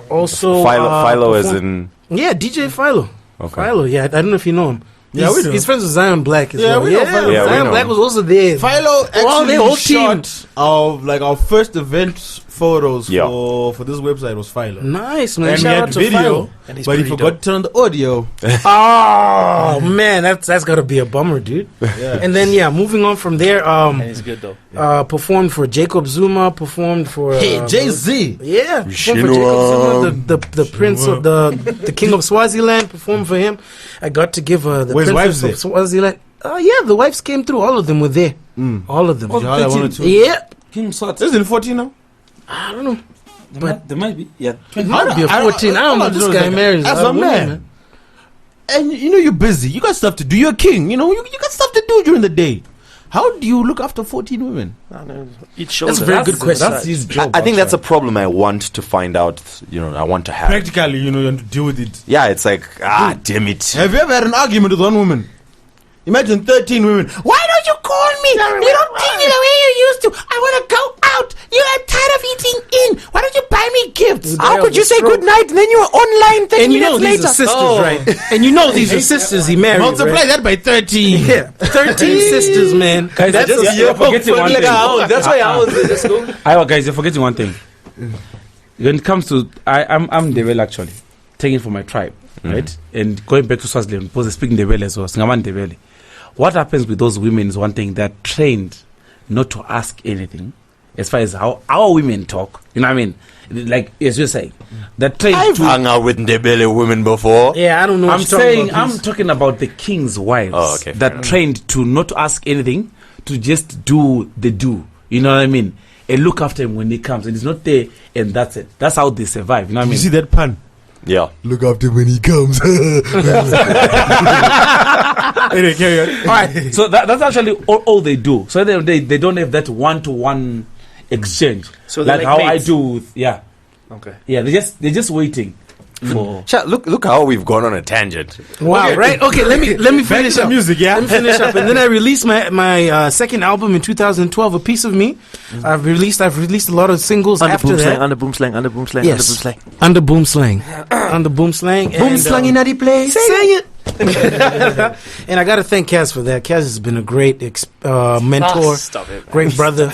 Also, Philo is performed- in. Yeah, DJ Philo. Okay. Philo. Yeah, I don't know if you know him. Yeah, we do. He's friends with Zion Black as Yeah, well. we know Philo. Yeah, we Zion know Black him. was also there. Philo actually their whole team. shot our first event photos Yeah. for this website was Philo. Nice, man. And we Shout had out to video, Philo. And he's but he pretty forgot dope. to turn on the audio. Oh man, that's gotta be a bummer, dude. Yeah. And then moving on from there, And he's good though. performed for Jacob Zuma, performed for Hey, Jay-Z. Yeah, performed for Jacob Zuma, the prince of the king of Swaziland. Performed for him. I got to give the Where's princess wives of Swaziland. Yeah, the wives came through. All of them were there. All of them. Oh, Yeah, I wanted to. Yeah, King Swat. This is in 14 now. I don't know. There might be. Yeah. It might be a I don't- 14. I don't know. This guy marries as a lot a of women, man. And you know you're busy. You got stuff to do. You're a king. You know you got stuff to do during the day. How do you look after 14 women? Each shoulder. That's a very good question. That's his job. I think that's a problem I want to find out. I want to have. Practically, you have to deal with it. Yeah, it's like damn it. Have you ever had an argument with one woman? Imagine 13 women. Why don't you call me? You don't treat me the way you used to. I want to go out. I'm tired of eating in. Why don't you buy me gifts? How could you say good night and then you were online 30 And you know these are sisters, right? And you know these are sisters he married. Multiply right? that by 13. Yeah, 13 sisters, man. Guys, you're forgetting one thing. That's why I was there. Just go. Guys, you're forgetting one thing. When it comes to I'm the well actually taking for my tribe. right? And going back to Swaziland, because they speak Ndebele as well, Singaman Ndebele. What happens with those women is one thing, they're trained not to ask anything as far as how our women talk. You know what I mean? Like, as you're saying, they're trained I've hung out with Ndebele women before. Yeah, I don't know. I'm saying, I'm talking about the king's wives. Oh, okay, fair that enough. trained to not to ask anything, to just do the do. You know what I mean? And look after him when he comes, and he's not there, and that's it. That's how they survive. You know what I You mean? see that pun? Yeah. Look after when he comes. Anyway, carry on. All right. So that's actually all they do. So they don't have that one-to-one exchange. So they're like like how mates. I do. With, yeah. Okay. Yeah. They're just waiting for. Look how we've gone on a tangent. Wow, right? Okay, let me Back finish to the up. music, yeah? Let me finish up, and then I released my second album in 2012, A Piece of Me. I've released a lot of singles after that. Under Boomslang. Yes, under Boomslang, under Boomslang. Boomslang in the place. Say it. And I got to thank Kazz for that. Kazz has been a great mentor, Stop it. great brother.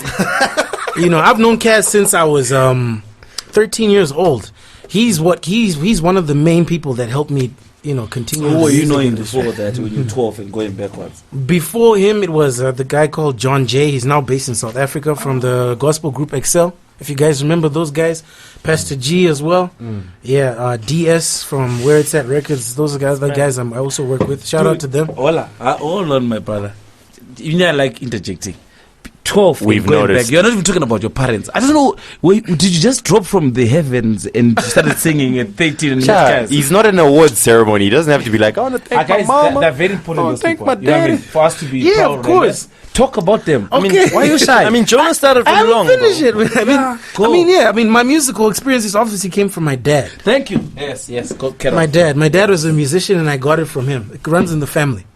You know, I've known Kazz since I was 13 years old. He's one of the main people that helped me, you know, continue. Who were you music knowing industry. before that when you're 12 and going backwards? Before him, it was the guy called John Jay. He's now based in South Africa from the gospel group Excel. If you guys remember those guys, Pastor G as well. Yeah, DS from Where It's At Records. Those are the guys I also work with. Shout out to them. Hola. Hold on, my brother. You know, I like interjecting. 12 and We've going noticed. back. You're not even talking about your parents. I don't know. Did you just drop from the heavens and started singing at 13 and Yeah, he's not an awards ceremony. He doesn't have to be like, I want to thank my guys, mama. they're very important. Oh, those thank people. my You know what I mean? daddy. For us to be Yeah, proud of course. them. Talk about them. I mean, Okay. why are you shy? I mean, Jonah started I from long. haven't finished bro. it. I mean, my musical experiences obviously came from my dad. Thank you. Yes. Go, Carol. My dad was a musician, and I got it from him. It runs in the family.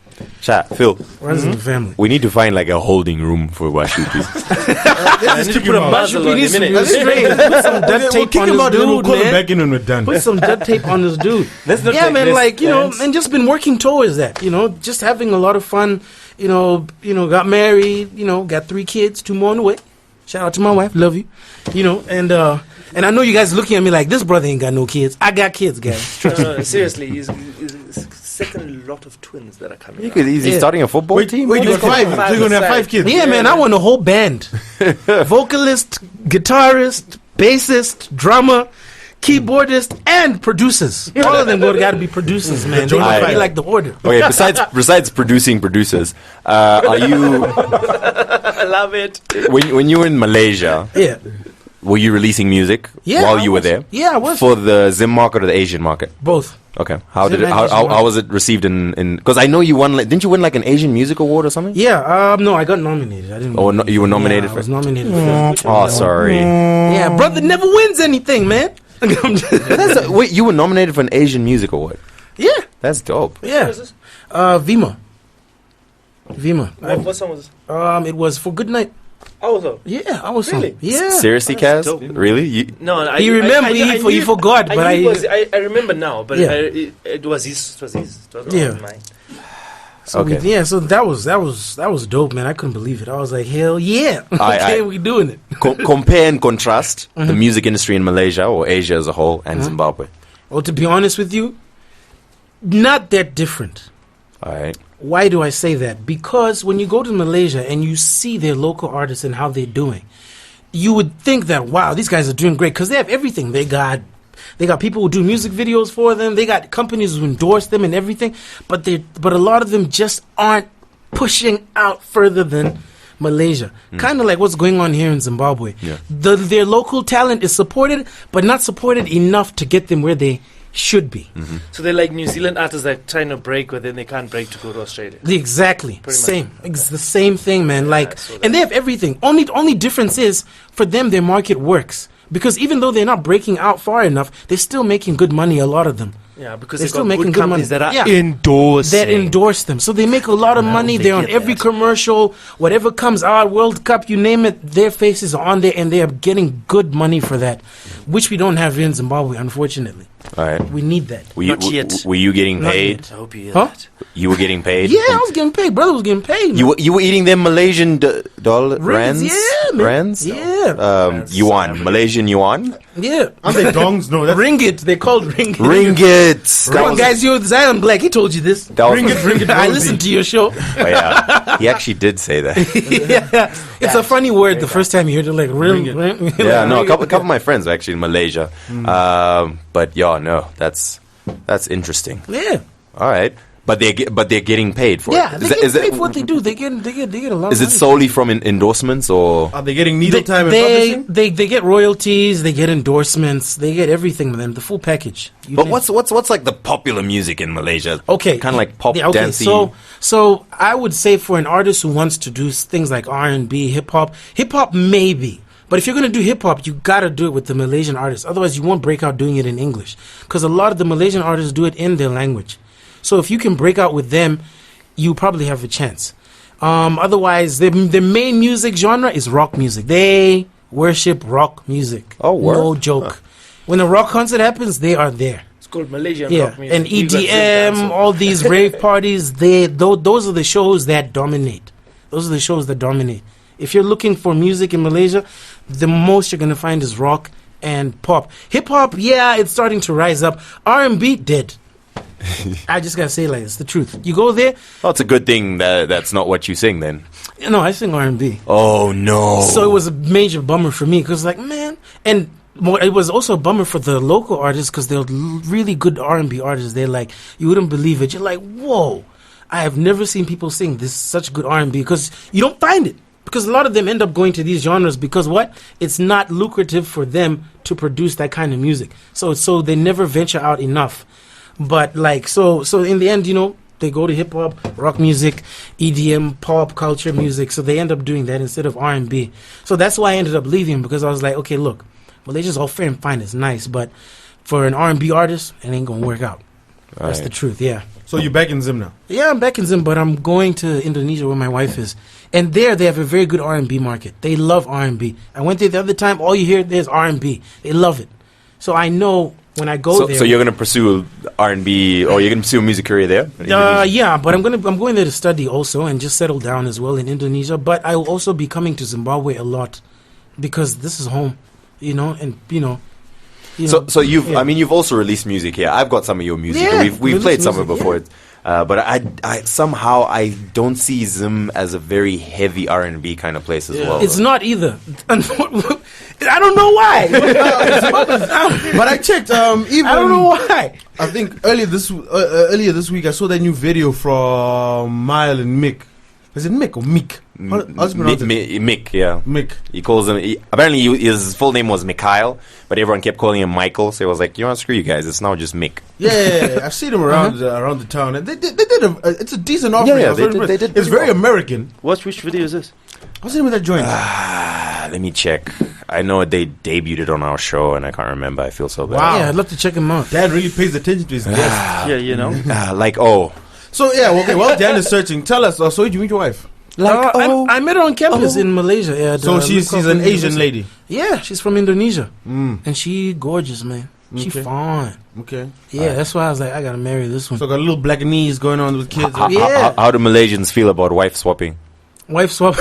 Chat, Phil, Runs in the family. we need to find like a holding room for Ba Shupi. I need to put a muzzle on needs him, to be innit? restrained. Put some duct We'll tape kick on him this out and then we'll dude, call him man. back in when we're done. Put some duct tape on this dude. Let's not Yeah, take man, this like, you know, and- and just been working towards that, you know, just having a lot of fun, you know, got married, you know, got 3 kids, 2 more on the way. Shout out to my wife, love you. You know, and I know you guys looking at me like, this brother ain't got no kids. I got kids, guys. No, seriously, he's second lot of twins that are coming. out. Is he Yeah. starting a football team? Wait, you got 5. Five So you're going to have aside. 5 kids. Yeah, man, I want a whole band. Vocalist, guitarist, bassist, drummer, keyboardist, and producers. All of them got to be producers, man. They Jonah gotta be Sithole. like the order. Okay, besides producing producers, are you I love it. when you were in Malaysia? Yeah. Were you releasing music Yeah, while I you were was. there? Yeah, I was. For the Zim market or the Asian market? Both. Okay. How Zim did it? and How, Asian how, market. how was it received in? Because I know you won. Like, didn't you win like an Asian music award or something? Yeah, no, I got nominated. I didn't. Oh, no, you were nominated Yeah, I for. was nominated for. Oh, sorry. Yeah, brother never wins anything, man. Wait, you were nominated for an Asian music award. Yeah, That's dope. yeah. Vima. What song was this? It was For Good Night. Also, Yeah, I was Really? Yeah. Seriously, Kazz? dope. Really? You, no, He remembered. He forgot, but I remember now, but Yeah. it was his. It was not Yeah. mine. So Okay. so that was dope, man. I couldn't believe it. I was like, hell yeah, okay, we doing it. compare and contrast the Mm-hmm. music industry in Malaysia or Asia as a whole and Zimbabwe. Well, to be honest with you, not that different. All right. Why do I say that? Because when you go to Malaysia and you see their local artists and how they're doing, you would think that, wow, these guys are doing great because they have everything. They got people who do music videos for them. They got companies who endorse them and everything. But a lot of them just aren't pushing out further than Malaysia. Kind of like what's going on here in Zimbabwe. Yeah. Their local talent is supported, but not supported enough to get them where they should be. So they're like New Zealand artists that are trying to break, but then they can't break to go to Australia. Exactly. Pretty much. Same. It's the same thing, man. Like, I saw that. and they have everything. Only difference is for them their market works because even though they're not breaking out far enough, they're still making good money. A lot of them. Yeah, because They're they've still got making good good companies money. that are Yeah. endorsing. That endorse them, so they make a lot of money. they They're on get every that. commercial, whatever comes out, World Cup, you name it. Their faces are on there, and they are getting good money for that, which we don't have here in Zimbabwe, unfortunately. All right. We need that. Were you, Not yet. were you getting Not paid? yet. I hope you hear Huh? that. You were getting paid? Yeah, I was getting paid. Brother was getting paid. You were eating them Malaysian dollar rands? Yeah, man. Rands? Yeah. Yuan. Malaysian yuan? Yeah. Aren't they dongs? No, that's Ringgit. They called ringgit. Ringgits. Come on, guys. You're Zion Black. He told you this. That was, I listened to your show. oh, yeah. He actually did say that. Yeah. It's a funny word the first time you heard it. Like, ringgit. Yeah, no, a couple of my friends are actually in Malaysia. But yeah, no, that's interesting. Yeah. All right. But they're getting paid for Yeah. it. They get paid for what they do. They get a lot Is of it money. solely from endorsements or? Are they getting needle time and they, publishing? they get royalties, they get endorsements, they get everything with them, the full package. You But think- what's like the popular music in Malaysia? Okay, kind of like pop, yeah, okay, dancey. So I would say for an artist who wants to do things like R&B, hip hop maybe. But if you're gonna do hip hop, you gotta do it with the Malaysian artists. Otherwise, you won't break out doing it in English, because a lot of the Malaysian artists do it in their language. So if you can break out with them, you probably have a chance. Otherwise, the main music genre is rock music. They worship rock music. Oh, word? No joke. When a rock concert happens, they are there. It's called Malaysian Yeah, rock music. and We got Zim EDM, dancehall. all these rave parties, those are the shows that dominate. Those are the shows that dominate. If you're looking for music in Malaysia, the most you're gonna find is rock and pop. Hip hop, yeah, it's starting to rise up. R&B, dead. I just gotta say it like it's the truth. You go there, Oh, it's a good thing that that's not what you sing then. no, I sing R&B. Oh no. So it was a major bummer for me because, like, man, and it was also a bummer for the local artists because they're really good R&B artists. They're like, you wouldn't believe it. You're like, whoa, I have never seen people sing this such good R&B because you don't find it. Because a lot of them end up going to these genres because what? It's not lucrative for them to produce that kind of music. So they never venture out enough. But like so in the end, you know, they go to hip hop, rock music, EDM, pop culture music. So they end up doing that instead of R&B. So that's why I ended up leaving because I was like, okay, look, Malaysia's all fair and fine, it's nice, but for an R&B artist, it ain't gonna work out. That's the truth, yeah. So you're back in Zim now? Yeah, I'm back in Zim, but I'm going to Indonesia where my wife is. And there they have a very good R&B market. They love R&B. I went there the other time, all you hear there is R&B. They love it. So I know when I go there. So you're gonna pursue R&B, or you're gonna pursue a music career there? in Indonesia? Yeah, but I'm going there to study also and just settle down as well in Indonesia. But I will also be coming to Zimbabwe a lot because this is home, you know, and you know. So you've, yeah. I mean, you've also released music here. I've got some of your music. Yeah, We've released played some of it music, before. But I somehow I don't see Zim as a very heavy R&B kind of place as well. It's not either. I don't know why. But I checked. Even I don't know why. I think earlier this week I saw that new video from Mile and Mick. Is it Mick or Meek? How's it pronounced? Mick, yeah. Mick. He calls him. Apparently, his full name was Mikhail, but everyone kept calling him Michael. So he was like, "You know, screw you guys. It's now just Mick." Yeah, I've seen him around around the town, and they did it's a decent offering. Yeah, I was they very did- impressed. they did It's pretty very well. American. Which video is this? What's the name of that joint? Let me check. I know they debuted it on our show, and I can't remember. I feel so bad. Wow. Yeah, I'd love to check him out. Dan really pays attention to his guests. Yeah, you know. So yeah, okay. While Dan is searching, tell us. So did you meet your wife? I met her on campus in Malaysia. Yeah, So she's an Asian lady. Yeah, she's from Indonesia, and she gorgeous, man. She Okay. fine. Okay. Yeah, that's why I was like, I gotta marry this one. So got a little black knees going on with kids. Yeah. How do Malaysians feel about wife swapping? Wife swap.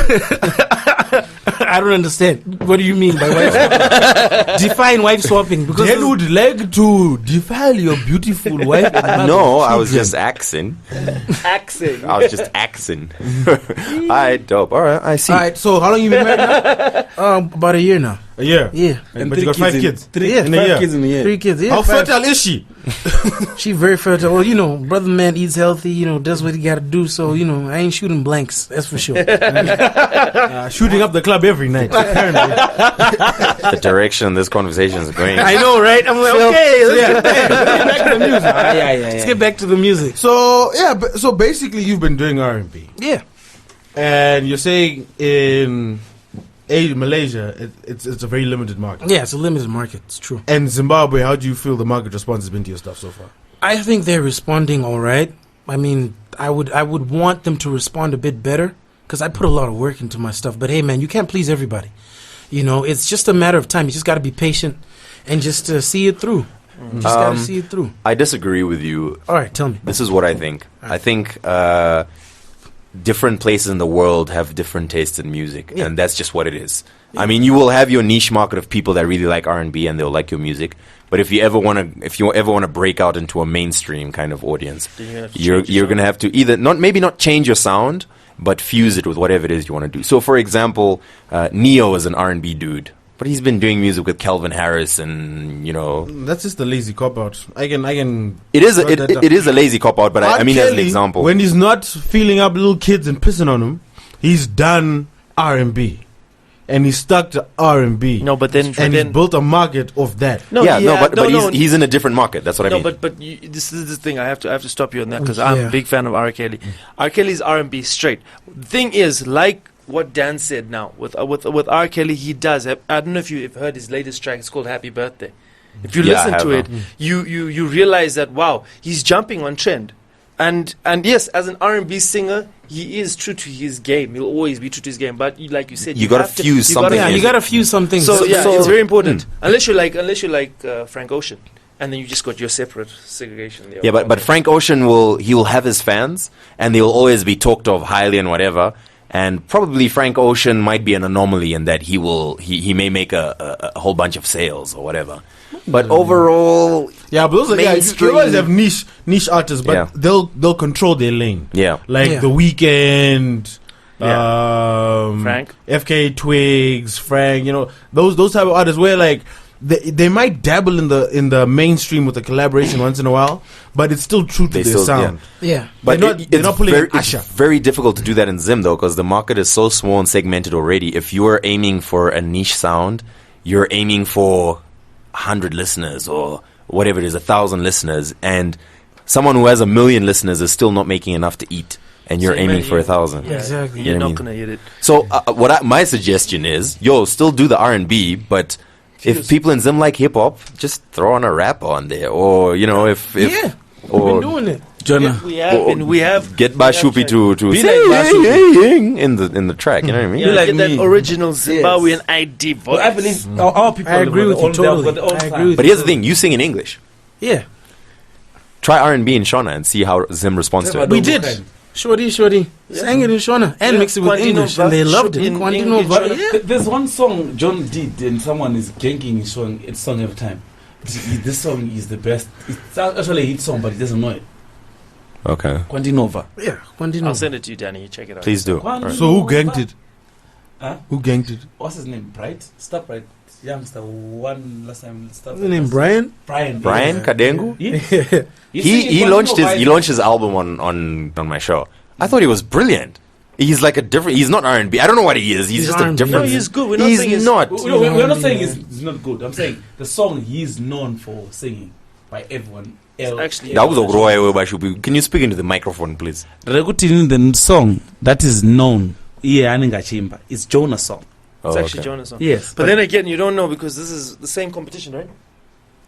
I don't understand. What do you mean by wife swapping? Define wife swapping. Because Dan would like to defile your beautiful wife. No, I was just axing. Axing. I was just axing. Alright, dope. Alright, I see. All right. So how long you been married now? about a year now. A year. Yeah, But you got 5 kids. Yeah, in a year. in a year. 3 kids. Yeah, How 5. fertile is she? She very fertile. Well, you know, brother man eats healthy. You know, does what he got to do. So you know, I ain't shooting blanks. That's for sure. Shooting up the club every night. Apparently. The direction this conversation is going. I know, right? I'm like, okay, let's Back to the music. let's get back to the music. So yeah, so basically you've been doing R&B, Yeah. and you're saying in Malaysia it's a very limited market. Yeah, it's a limited market. It's true. And Zimbabwe, how do you feel the market response has been to your stuff so far? I think they're responding all right. I mean, I would want them to respond a bit better because I put a lot of work into my stuff. But hey, man, you can't please everybody. You know, it's just a matter of time. You just got to be patient and just see it through. Just gotta see it through. I disagree with you. All right, tell me. This is what I think. I think different places in the world have different tastes in music, and that's just what it is. I mean, you will have your niche market of people that really like R&B and they'll like your music. But if you ever want to break out into a mainstream kind of audience, you're going to have to either maybe not change your sound, but fuse it with whatever it is you want to do. So, for example, Neo is an R&B dude, but he's been doing music with Calvin Harris, and That's just a lazy cop out. I can. it is a lazy cop out. But I mean, as an example, when he's not feeling up little kids and pissing on them, he's done R&B. And he's stuck to R&B. No, but then he's built a market of that. But he's in a different market. That's what I mean. No, but this is the thing. I have to stop you on that because I'm a big fan of R. Kelly. R. Kelly's R&B straight. The thing is, like what Dan said now with R. Kelly, he does. I don't know if you've heard his latest track. It's called Happy Birthday. If you listen to it, you realize that wow, he's jumping on trend. And yes, as an R&B singer, he is true to his game. He'll always be true to his game. But like you said, you got to fuse something. You got to fuse something. So it's very important. Unless you like Frank Ocean, and then you just got your separate segregation there. Yeah, but Frank Ocean will have his fans, and they will always be talked of highly and whatever. And probably Frank Ocean might be an anomaly in that he may make a whole bunch of sales or whatever. But overall, but those are you always have niche artists, but they'll control their lane. Yeah, like The Weeknd, Frank, FK Twigs, Frank. Those type of artists where like they might dabble in the mainstream with a collaboration once in a while, but it's still true to their sound. Yeah, but they're not pulling it's very difficult to do that in Zim though, because the market is so small and segmented already. If you are aiming for a niche sound, you're aiming for 100 listeners or whatever it is, 1,000 listeners, and someone who has 1 million listeners is still not making enough to eat, and you're aiming for 1,000. Yeah, exactly. You're not gonna hit it. So my suggestion is, still do the R&B, but if people in Zim like hip hop, just throw on a rap on there, or we've been doing it. Jonah, we have get Ba Shupi to Be say like Ba Shupi. in the track. You know what I mean? Yeah, like get that me. original Zimbabwean ID voice. I believe our people. I agree with you totally. But here's the thing: you sing in English. Yeah, Try R&B in Shona and see how Zim responds to it. we did. Shorty, sang it in Shona and mixed it with Quantino English, and they loved it. in Quantino English. Nova, There's one song John did, and someone is ganking his song every time. This song is the best. It's actually a hit song, but he doesn't know it. Okay. Quantinova. Yeah, Quantino. I'll send it to you, Danny. Check it out. Please do. Quantinova. So who ganked it? Huh? Who ganked it? What's his name? Bright? Stop Bright. Youngster. One last time. What's his name? Brian? Brian Yeah. Kadengu? Yeah. He launched his album on my show. I thought he was brilliant. He's like a different. He's not R&B. I don't know what he is. He's just a R&B. different. No, he's good. We're not saying He's he's not. We're not saying he's not good. I'm saying the song he's known for singing by everyone else. Actually, That was a Roy Ba Shupi. Can you speak into the microphone, please? The song that is known, Chimba, it's Jonah's song. Oh, it's actually okay. Jonah song. Yes. But then again, you don't know because this is the same competition, right?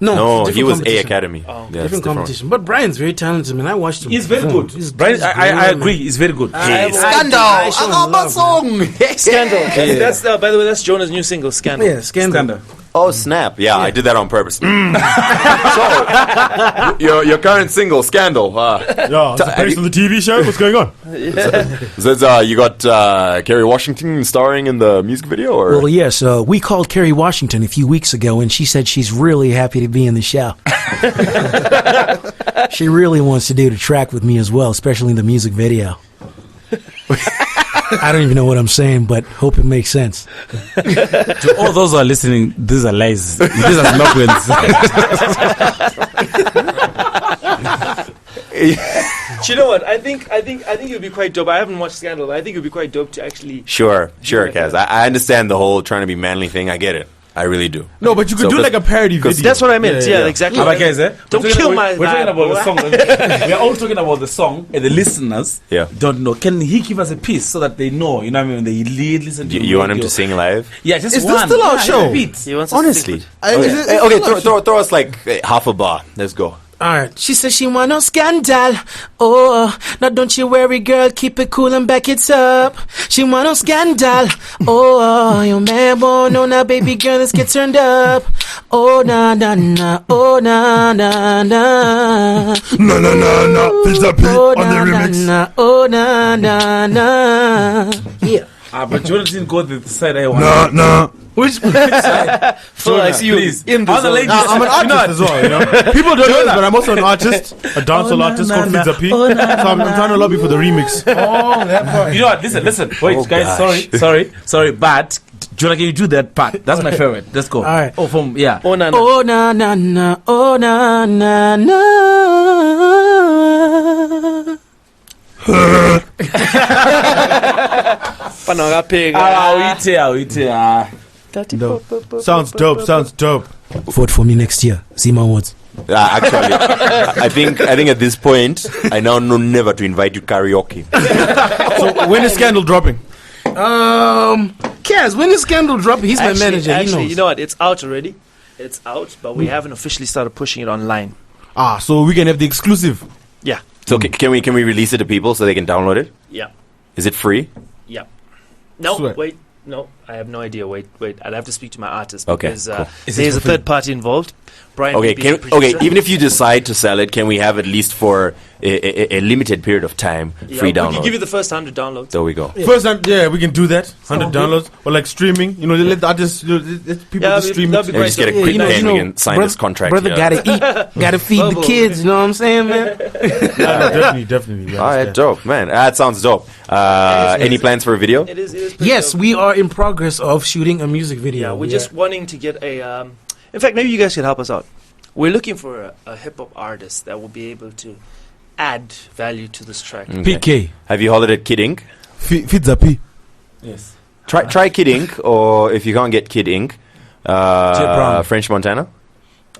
No, it's he was A competition. Academy. Oh. Yeah, it's Different competition. But Brian's very talented, man. I watched him. He's very perform. good. He's Brian, I brilliant, agree. man. He's very good. Scandal! I show him love, song! Scandal. That's by the way, that's Jonah's new single, Scandal. Yeah, Scandal. Scandal. Oh, snap. Yeah, I did that on purpose. So, your current single, Scandal. Yeah, it's based on the TV show. What's going on? You got Kerry Washington starring in the music video? Or? Well, yes. We called Kerry Washington a few weeks ago, and she said she's really happy to be in the show. She really wants to do the track with me as well, especially in the music video. I don't even know what I'm saying, but hope it makes sense. To all those who are listening, these are lies. These are Zimbabweans. Do you know what? I think you'd be quite dope. I haven't watched Scandal, but I think it'd be quite dope to actually. Sure, Kazz. I understand the whole trying to be manly thing. I get it. I really do. No, but you could So, do 'cause- like a parody video. That's what I meant. Yeah, exactly. Don't kill my We're talking vibe, about the boy. song. We are all talking about the song, and the listeners Yeah. don't know. Can he give us a piece so that they know? You know what I mean? They listen to You want him radio. to sing live? Yeah, just Is one. this still our Yeah, show? a beat. He wants us to Honestly. sing Okay, throw us like half a bar. Let's go. Alright, she says she want no scandal. Oh, now don't you worry, girl, keep it cool and back it up. She want no scandal. Oh, your man won't know now, baby girl, let's get turned up. Oh, na na na, oh, na na na. No, no, no, no. Fizz up Oh, on the na na remix. na, oh, na na na. Yeah. But Jonah didn't go the side I want. No, no. Which Phil, I see you please. in the All the zone. ladies. I'm an artist as well, you know. People don't know this, but I'm also an artist, a dancehall artist called Fizz Up. So I'm trying to lobby for the remix. Oh, that part. You know what? Listen. Wait, Oh, guys. gosh. Sorry. But Jonah, can you do that part? That's my favorite. Let's go. All right. Oh, from yeah. Oh, na, na. Oh, na na na, oh, na na na. I'll eat it. Sounds dope. Vote for me next year. Zima Awards. Actually, I think at this point, I now know never to invite you karaoke. So when is Scandal dropping? Kazz, when is Scandal dropping? He's my manager. He Actually, knows. you know what? It's out already. It's out, but we haven't officially started pushing it online. So we can have the exclusive. Yeah. So can we release it to people so they can download it? Yeah. Is it free? Yeah. No, Swear. wait. No, I have no idea. Wait. I'll have to speak to my artist Okay, because cool. there's a third party involved. Brian. Okay, being the okay. producer. Even if you decide to sell it, can we have at least for a limited period of time Yeah, free we download? can give you the first 100 downloads. There we go. First time, yeah, we can do that. 100 downloads or like streaming. You know, let the artists, let people just stream that'd it. be And just get a great. quick you know, pen. you We know, can sign brother- this contract. Brother yeah. gotta eat, gotta feed the Bubble. kids. You know what I'm saying, man? Definitely. we All right, understand. dope, man. That sounds dope. Any plans for a video? It is pretty Yes, dope. we are in progress of shooting a music video. Yeah, we're just wanting to get a. In fact, maybe you guys can help us out. We're looking for a hip hop artist that will be able to add value to this track. Okay. PK. Have you hollered at Kid Ink? Fizz Up. Yes. Try Kid Ink, or if you can't get Kid Ink, Brown. French Montana.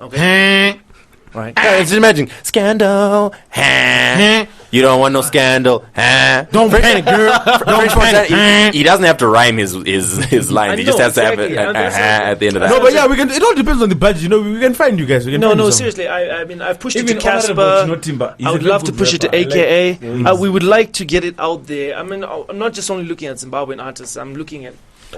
Okay. Right. Just imagine scandal. You don't want no scandal. Don't panic, girl. French Montana, he doesn't have to rhyme his lines. He just know, has to have exactly. it That's at the end of that. No, but yeah, we can. It all depends on the budget. You know, we can find you guys. We can find you some. Seriously. I mean, I've pushed Even it to Casper. honorable Timber. He's I a would very love to good push it to rapper. I like- AKA. Yeah, We would like to get it out there. I mean, I'm not just only looking at Zimbabwean artists. I'm looking at.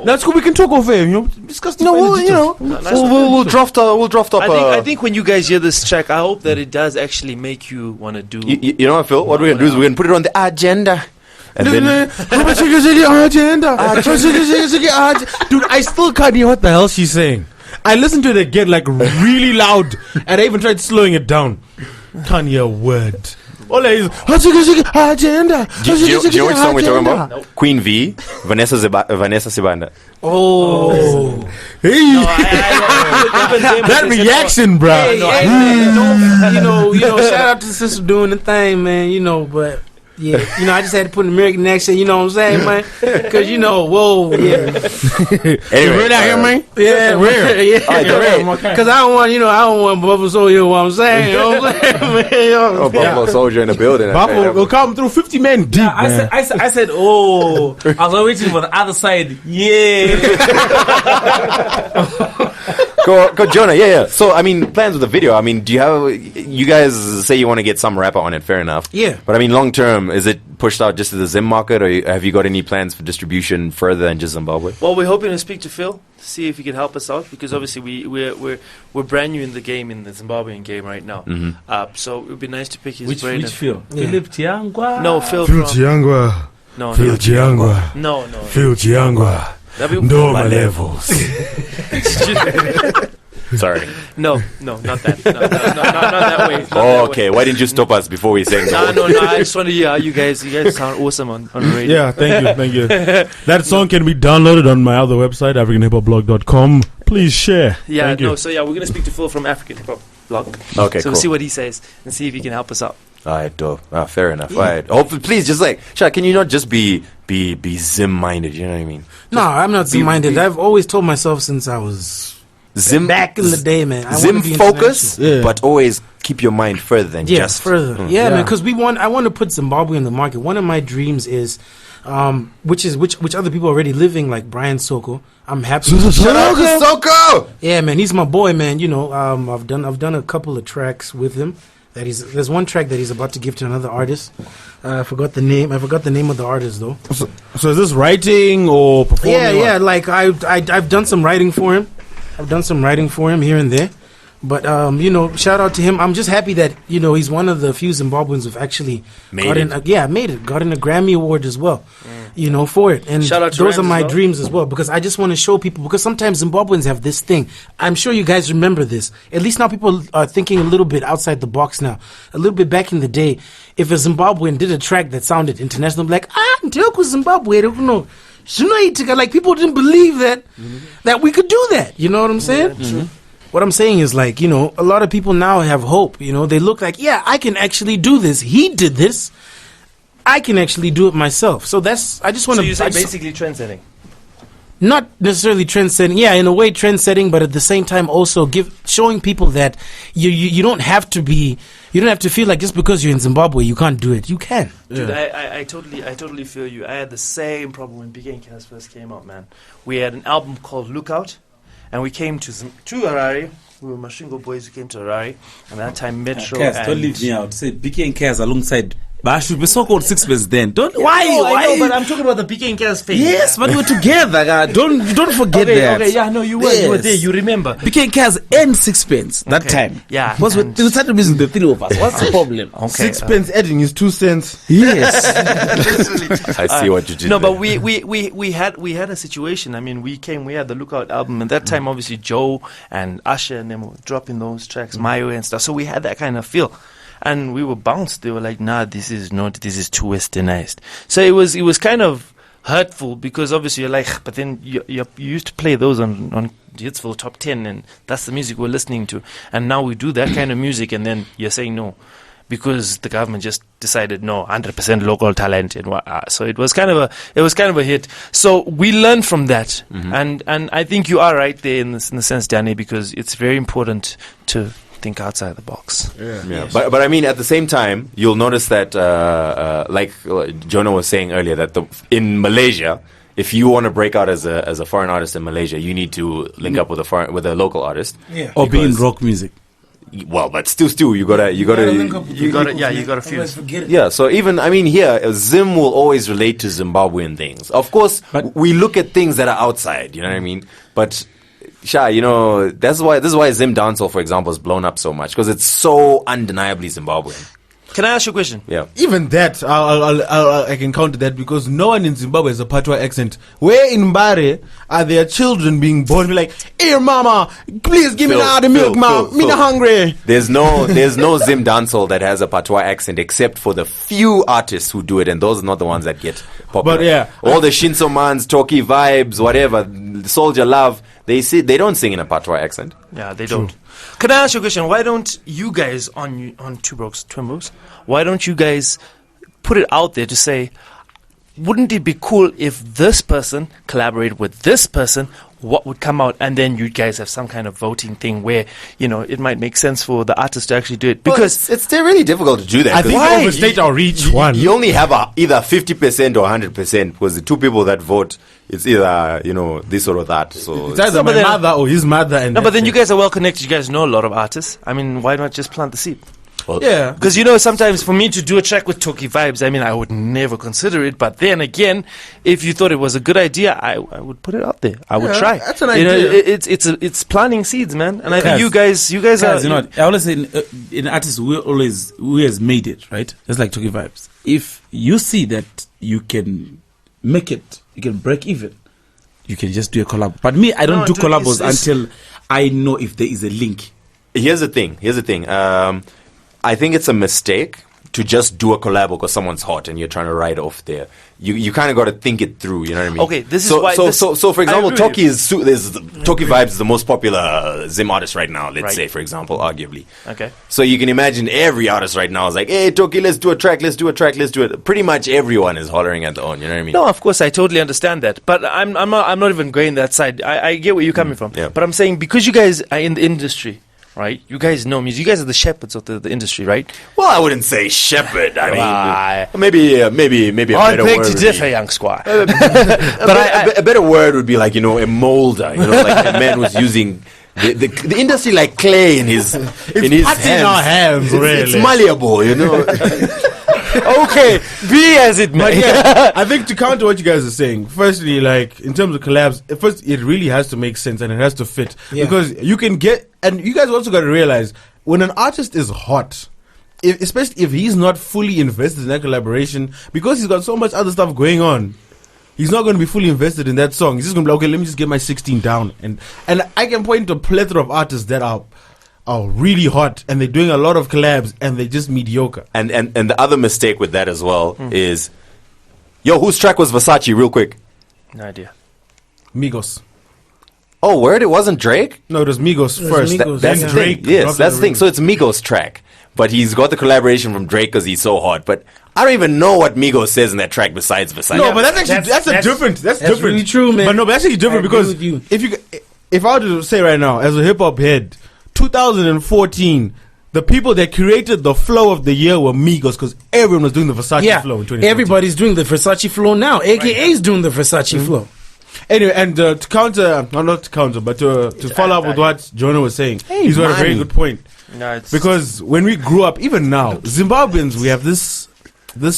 That's cool. We can talk over here. You know, discuss. No, we'll draft up. I think when you guys hear this track, I hope that it does actually make you want to do. You know what, Phil? What we're gonna do is we're gonna put it on the agenda, and then Dude, I still can't hear what the hell she's saying. I listened to it again like really loud, and I even tried slowing it down. Can't hear a word. All I is agenda. do you know which song we're talking about? Queen V, Vanessa Sibanda. Oh, Hey, that reaction, bro. hey, don't, you know, shout out to the sister doing the thing, man. You know, but yeah, you know, I just had to put an American accent. You know what I'm saying, man? Because you know, whoa, yeah, Anyway, man? yeah, Where? yeah. Alright, Because I don't want Bubba Soul. You know what I'm saying? You know what I'm saying, man? You know what I'm saying? Buffalo Soldier in the building. Buffalo will come through 50 men deep, Yeah, man. I said, oh, I was waiting for the other side. Yeah. Go, Jonah. Yeah. So, I mean, plans with the video. I mean, do you have? You guys say you want to get some rapper on it. Fair enough. Yeah. But I mean, long term, is it pushed out just to the Zim market, or have you got any plans for distribution further than just Zimbabwe? Well, we're hoping to speak to Phil to see if he can help us out because obviously we're brand new in the game, in the Zimbabwean game right now. So it would be nice to pick his brain. Which Phil? Philip Tiangwa. No, Phil. Phil From, Chiangwa. no, Phil Chiangwa. no. Phil Chiangwa. That'd be- No, my levels. Sorry. No, not that. No, not that way. Not that Oh, way. okay. Why didn't you stop us before we sang? No. I just want to hear how you guys sound awesome on the radio. Yeah, thank you. That song can be downloaded on my other website, africanhiphopblog.com. Please share. Yeah, Thank you. no. So yeah, we're gonna speak to Phil from African Hip Hop Blog. Okay, So cool. we'll see what he says and see if he can help us out. All right, dope. Fair enough. All right. Hopefully, please, just like, Shah, can you not just be Zim minded? You know what I mean? No, I'm not Zim-minded. I've always told myself since I was Zim back in the day, man. I Zim wanna be focus, international. Yeah. but always keep your mind further than Yeah, just further. Mm. Yeah, man, because I want to put Zimbabwe in the market. One of my dreams is, which other people are already living, like Brian Soko. I'm happy. Shout out to Soko. Yeah, man, he's my boy, man. You know, I've done a couple of tracks with him. that there's one track that he's about to give to another artist. I forgot the name of the artist though. So is this writing or performing? Yeah. Like I've done some writing for him. Here and there. But shout out to him. I'm just happy that he's one of the few Zimbabweans who've actually got in a Grammy Award as well. For it. And Shout out to those are Rams my as well. dreams as well, because I just want to show people, because sometimes Zimbabweans have this thing. I'm sure you guys remember this. At least now people are thinking a little bit outside the box now. A little bit back in the day, if a Zimbabwean did a track that sounded international, like, Ndioku Zimbabwe, no. Like, people didn't believe that we could do that. You know what I'm saying? Yeah, What I'm saying is, like, a lot of people now have hope. They look like, yeah, I can actually do this. He did this. I can actually do it myself. So I just want to... So you say basically trendsetting? Not necessarily trend-setting. Yeah, in a way trend-setting, but at the same time also showing people that you don't have to be... You don't have to feel like just because you're in Zimbabwe, you can't do it. You can. Dude, I totally feel you. I had the same problem when Bkay Kazz first came out, man. We had an album called Lookout, and we came to Harare. We were Mashingo boys who came to Harare, and that time Metro Kazz, don't leave me out. Say Bkay Kazz alongside Ba Shupi, so-called sixpence then. Why? I know, but I'm talking about the Bkay Kazz phase. Yes, but we were together. Don't forget that. Okay, yeah, no, you were there. You remember? Bkay Kazz and sixpence that time. Yeah. Because we started using the three of us. What's the problem? Okay. Sixpence adding is 2 cents. Yes. I see what you did. No, there. but we had a situation. I mean, we had the Lookout album, and that time obviously Joe and Usher and them were dropping those tracks, My Way and stuff. So we had that kind of feel, and we were bounced. They were like, "Nah, this is too westernized." So it was kind of hurtful, because obviously you're like, but then you used to play those on Hitsville Top 10, and that's the music we're listening to, and now we do that kind of music, and then you're saying no, because the government just decided no, 100% local talent, and so it was kind of a hit. So we learned from that, and I think you are right there in the sense, Danny, because it's very important to think outside the box. Yeah. But I mean, at the same time, you'll notice that, like Jonah was saying earlier, that in Malaysia, if you want to break out as a foreign artist in Malaysia, you need to link up with a local artist. Yeah. Or be in rock music. Well, but still, you gotta fuse. Yeah, so even, I mean, here, Zim will always relate to Zimbabwean things. Of course, we look at things that are outside, you know what I mean? But, Sha, this is why Zim dancehall, for example, is blown up so much, because it's so undeniably Zimbabwean. Can I ask you a question? Yeah. Even that, I can counter that, because no one in Zimbabwe has a patois accent. Where in Mbare are there children being born? Be like, "Here, mama, please give me the milk, mom. Me not hungry." There's no Zim dancehall that has a patois accent, except for the few artists who do it, and those are not the ones that get popular. But yeah, all the Shinso Mans, Toki Vibes, whatever, Soldier Love, they don't sing in a patois accent. Yeah, they don't. Can I ask you a question? Why don't you guys on Twimbos, why don't you guys put it out there to say, wouldn't it be cool if this person collaborated with this person? What would come out? And then you guys have some kind of voting thing where, it might make sense for the artist to actually do it. Because it's still really difficult to do that. I think overstate our reach. You only have either 50% or 100%, because the two people that vote, it's either, this or that. So it's either my mother or his mother. And but then you guys are well connected. You guys know a lot of artists. I mean, why not just plant the seed? Well, yeah, because sometimes for me to do a track with Toki Vibes, I mean, I would never consider it. But then again, if you thought it was a good idea, I would put it out there. I would try. That's an idea. It's planting seeds, man. And I think you guys are. I always say in artists, who has made it, right? Just like Toki Vibes. If you see that you can make it, you can break even, you can just do a collab. But me, I don't do collabs until I know if there is a link. Here's the thing. I think it's a mistake to just do a collab because someone's hot and you're trying to ride off there. You kind of got to think it through. You know what I mean? Okay, this is why. So for example, Toki Vibes is the most popular Zim artist right now. Let's say, for example, arguably. Okay. So you can imagine every artist right now is like, "Hey, Toki, let's do a track. Let's do it." Pretty much everyone is hollering at the own. You know what I mean? No, of course, I totally understand that, but I'm not even going that side. I get where you're coming from. Yeah. But I'm saying, because you guys are in the industry, right? You guys know music. You guys are the shepherds of the industry, right? Well, I wouldn't say shepherd. I mean, maybe a better word. To differ, young squire. But a better word would be like, a molder. Like a man who's using the industry like clay in his It's hands. in our hands, really. It's malleable, you know. Okay, be as it But may. yeah, I think to counter what you guys are saying, firstly, like in terms of collabs, first it really has to make sense and it has to fit because you can get, and you guys also got to realize when an artist is hot, especially if he's not fully invested in that collaboration, because he's got so much other stuff going on, he's not going to be fully invested in that song. He's just going to be like, okay, let me just get my 16 down, and I can point to a plethora of artists that are really hot and they're doing a lot of collabs and they're just mediocre. And the other mistake with that as well is, yo, whose track was Versace? Real quick. No idea. Migos. Oh, word, it wasn't Drake. No, it was Migos first. Migos, That's yeah. the thing. Drake Yes, dropped that's the the thing. So it's Migos' track, but he's got the collaboration from Drake because he's so hot. But I don't even know what Migos says in that track besides Versace. No, but that's actually that's different. That's different. really true, man. But no, but that's actually different I agree because with you. if I were to say right now, as a hip hop head, 2014, the people that created the flow of the year were Migos because everyone was doing the Versace flow in 2014. everybody's doing the Versace flow now. AKA's doing the Versace flow. Anyway, and to counter, not to counter, but to follow up with what Jonah was saying, he's got a very good point. No, it's Because when we grew up, even now, Zimbabweans, we have this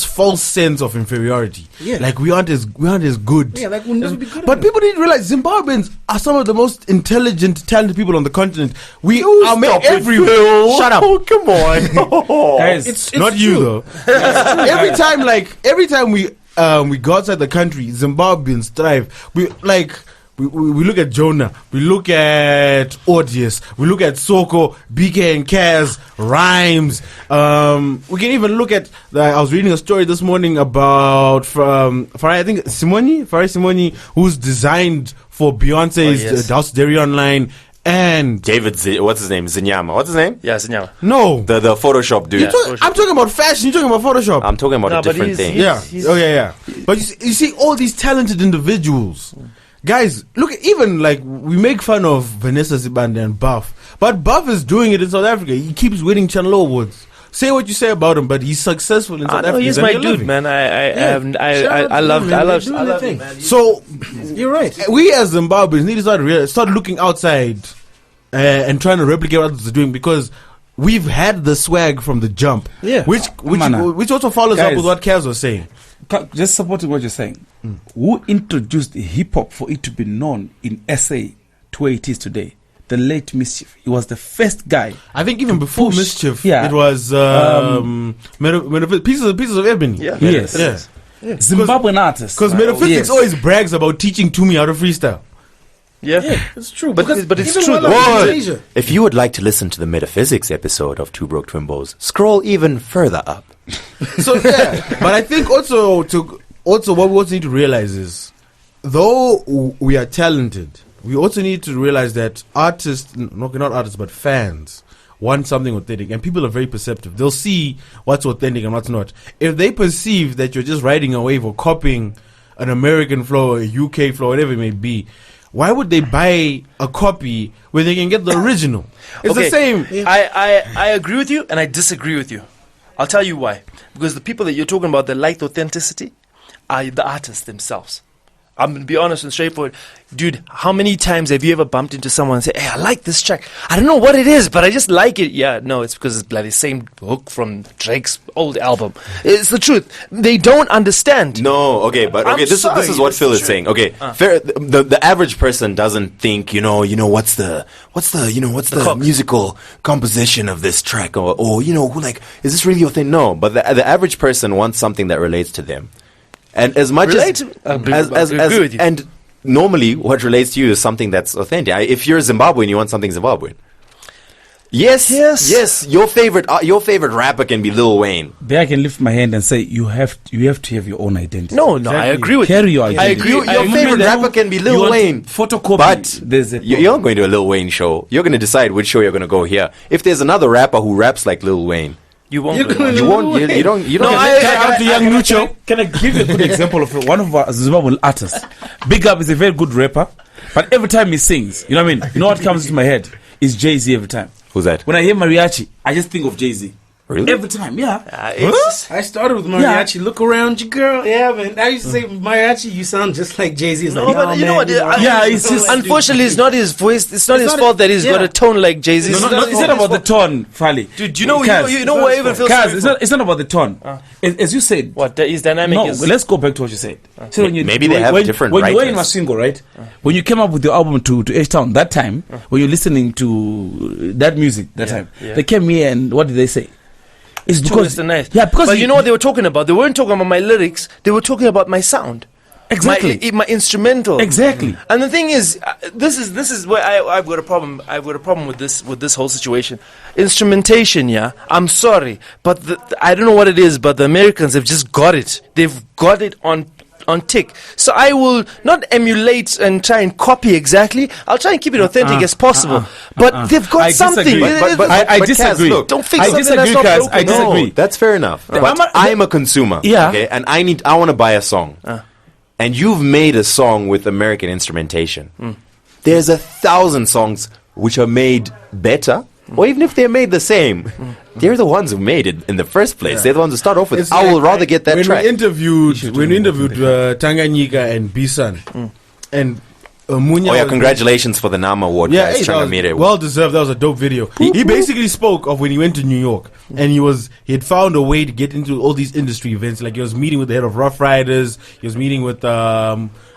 false sense of inferiority. Yeah. Like we aren't as good. Yeah, like we'll never be good But enough. people didn't realize Zimbabweans are some of the most intelligent, talented people on the continent. We are made everywhere. Shut up. Oh, come on. Guys, It's Not you true. though. every time we go outside the country, Zimbabweans thrive. We look at Jonah, we look at Odious, we look at Soko, Bkay Kazz, Rhymes. We can even look at. I was reading a story this morning about Farai Simoni, who's designed for Beyonce's House Dairy Online. And What's his name? Zinyama. What's his name? yeah, Zinyama. no, The Photoshop dude. I'm talking about fashion. You're talking about Photoshop. I'm talking about No, a but different thing. Yeah. But you see all these talented individuals. Guys, look, even like we make fun of Vanessa Zibande and Buff, but Buff is doing it in South Africa. He keeps winning Channel Awards. Say what you say about him, but he's successful in South Africa. He's my dude, man. I love him, man. So You're right. we as Zimbabweans need to start looking outside and trying to replicate what others are doing because we've had the swag from the jump. Yeah. Which also follows up Guys. with what Kazz was saying. just supporting what you're saying. Who introduced hip hop for it to be known in SA to where it is today? The late Mischief. He was the first guy. I think even before push. Mischief, Yeah. it was pieces of ebony. Yeah. Yes. Yeah. Zimbabwean artists. Because Metaphysics Yes. always brags about teaching Tumi how to freestyle. Yeah. It's true. But because it's even true, while I was though. in Malaysia, If you would like to listen to the metaphysics episode of Two Broke Twimbos, scroll even further up. So yeah, but I think also what we also need to realize is, though we are talented, we also need to realize that artists, not artists, but fans want something authentic, and people are very perceptive. They'll see what's authentic and what's not. If they perceive that you're just riding a wave or copying an American flow, a UK flow, whatever it may be, why would they buy a copy when they can get the original? It's the same. I agree with you and I disagree with you. I'll tell you why. Because the people that you're talking about that like the authenticity are the artists themselves. I'm going to be honest and straightforward. Dude, how many times have you ever bumped into someone and said, hey, I like this track. I don't know what it is, but I just like it. Yeah, no, it's because it's like the same hook from Drake's old album. It's the truth. They don't understand. No, okay, but I'm okay, this sorry, is what it's Phil is true. saying. Okay, fair, the average person doesn't think, what's the cogs. musical composition of this track, or is this really your thing? No, but the average person wants something that relates to them. And as much Relate to- as agree with you. and normally what relates to you is something that's authentic. If you're Zimbabwean, you want something Zimbabwean. Yes. Your favorite rapper can be Lil Wayne. There I can lift my hand and say you have to have your own identity. No, I agree with Carry you. your identity. I agree. Your favorite rapper can be Lil Wayne, Photocopy. but There's a you're not going to a Lil Wayne show. You're going to decide which show you're going to go here. If there's another rapper who raps like Lil Wayne, You won't. You're gonna you won't. You don't. No, Can I give you a good example of one of our Zimbabwean artists? Big Up is a very good rapper, but every time he sings, you know what I mean? You know what comes into my head is Jay-Z every time. Who's that? When I hear mariachi, I just think of Jay-Z. Really? Every time, yeah. I started with mariachi. Look around you, girl. Yeah, man. I used to say mariachi. You sound just like Jay-Z. It's No, like, but you know what? It's just Unfortunately, it's not his voice. It's not his not fault that he's got yeah. a tone like Jay-Z. it's not about the tone, Fali. Dude, you know Kazz, what I even feel sorry Kazz, it's not about the tone. As you said, What? His dynamic no, is... let's go back to what you said. So Maybe they have different when you were in writers. Masingo, right? When you came up with your album to H-Town, that time, when you're listening to that music, that time, they came here and what did they say? It's because nice. Yeah, because but you know what they were talking about? They weren't talking about my lyrics. They were talking about my sound. Exactly. My instrumental. Exactly. And the thing is, this is where I've got a problem. I've got a problem with this whole situation. Instrumentation, yeah. I'm sorry, but I don't know what it is, but the Americans have just got it. They've got it on tick. So I will not emulate and try and copy exactly. I'll try and keep it authentic as possible. But they've got I something. disagree. But I disagree. Kazz, look, Don't fix I something disagree, that's not Kazz. broken. I disagree. No, that's fair enough. But I'm a consumer. Yeah. Okay, and I want to buy a song. And you've made a song with American instrumentation. There's 1,000 songs which are made better, or even if they're made the same, they're the ones who made it in the first place. They're the ones who start off with. It's I will like- rather get that when track. we interviewed Tanganyika and Bisan and Munya. Oh yeah, was- congratulations for the NAMA award, Yeah, guys. hey, that was Changamire. well deserved. That was a dope video. He basically spoke of when he went to New York and he had found a way to get into all these industry events. Like he was meeting with the head of Rough Riders. He was meeting with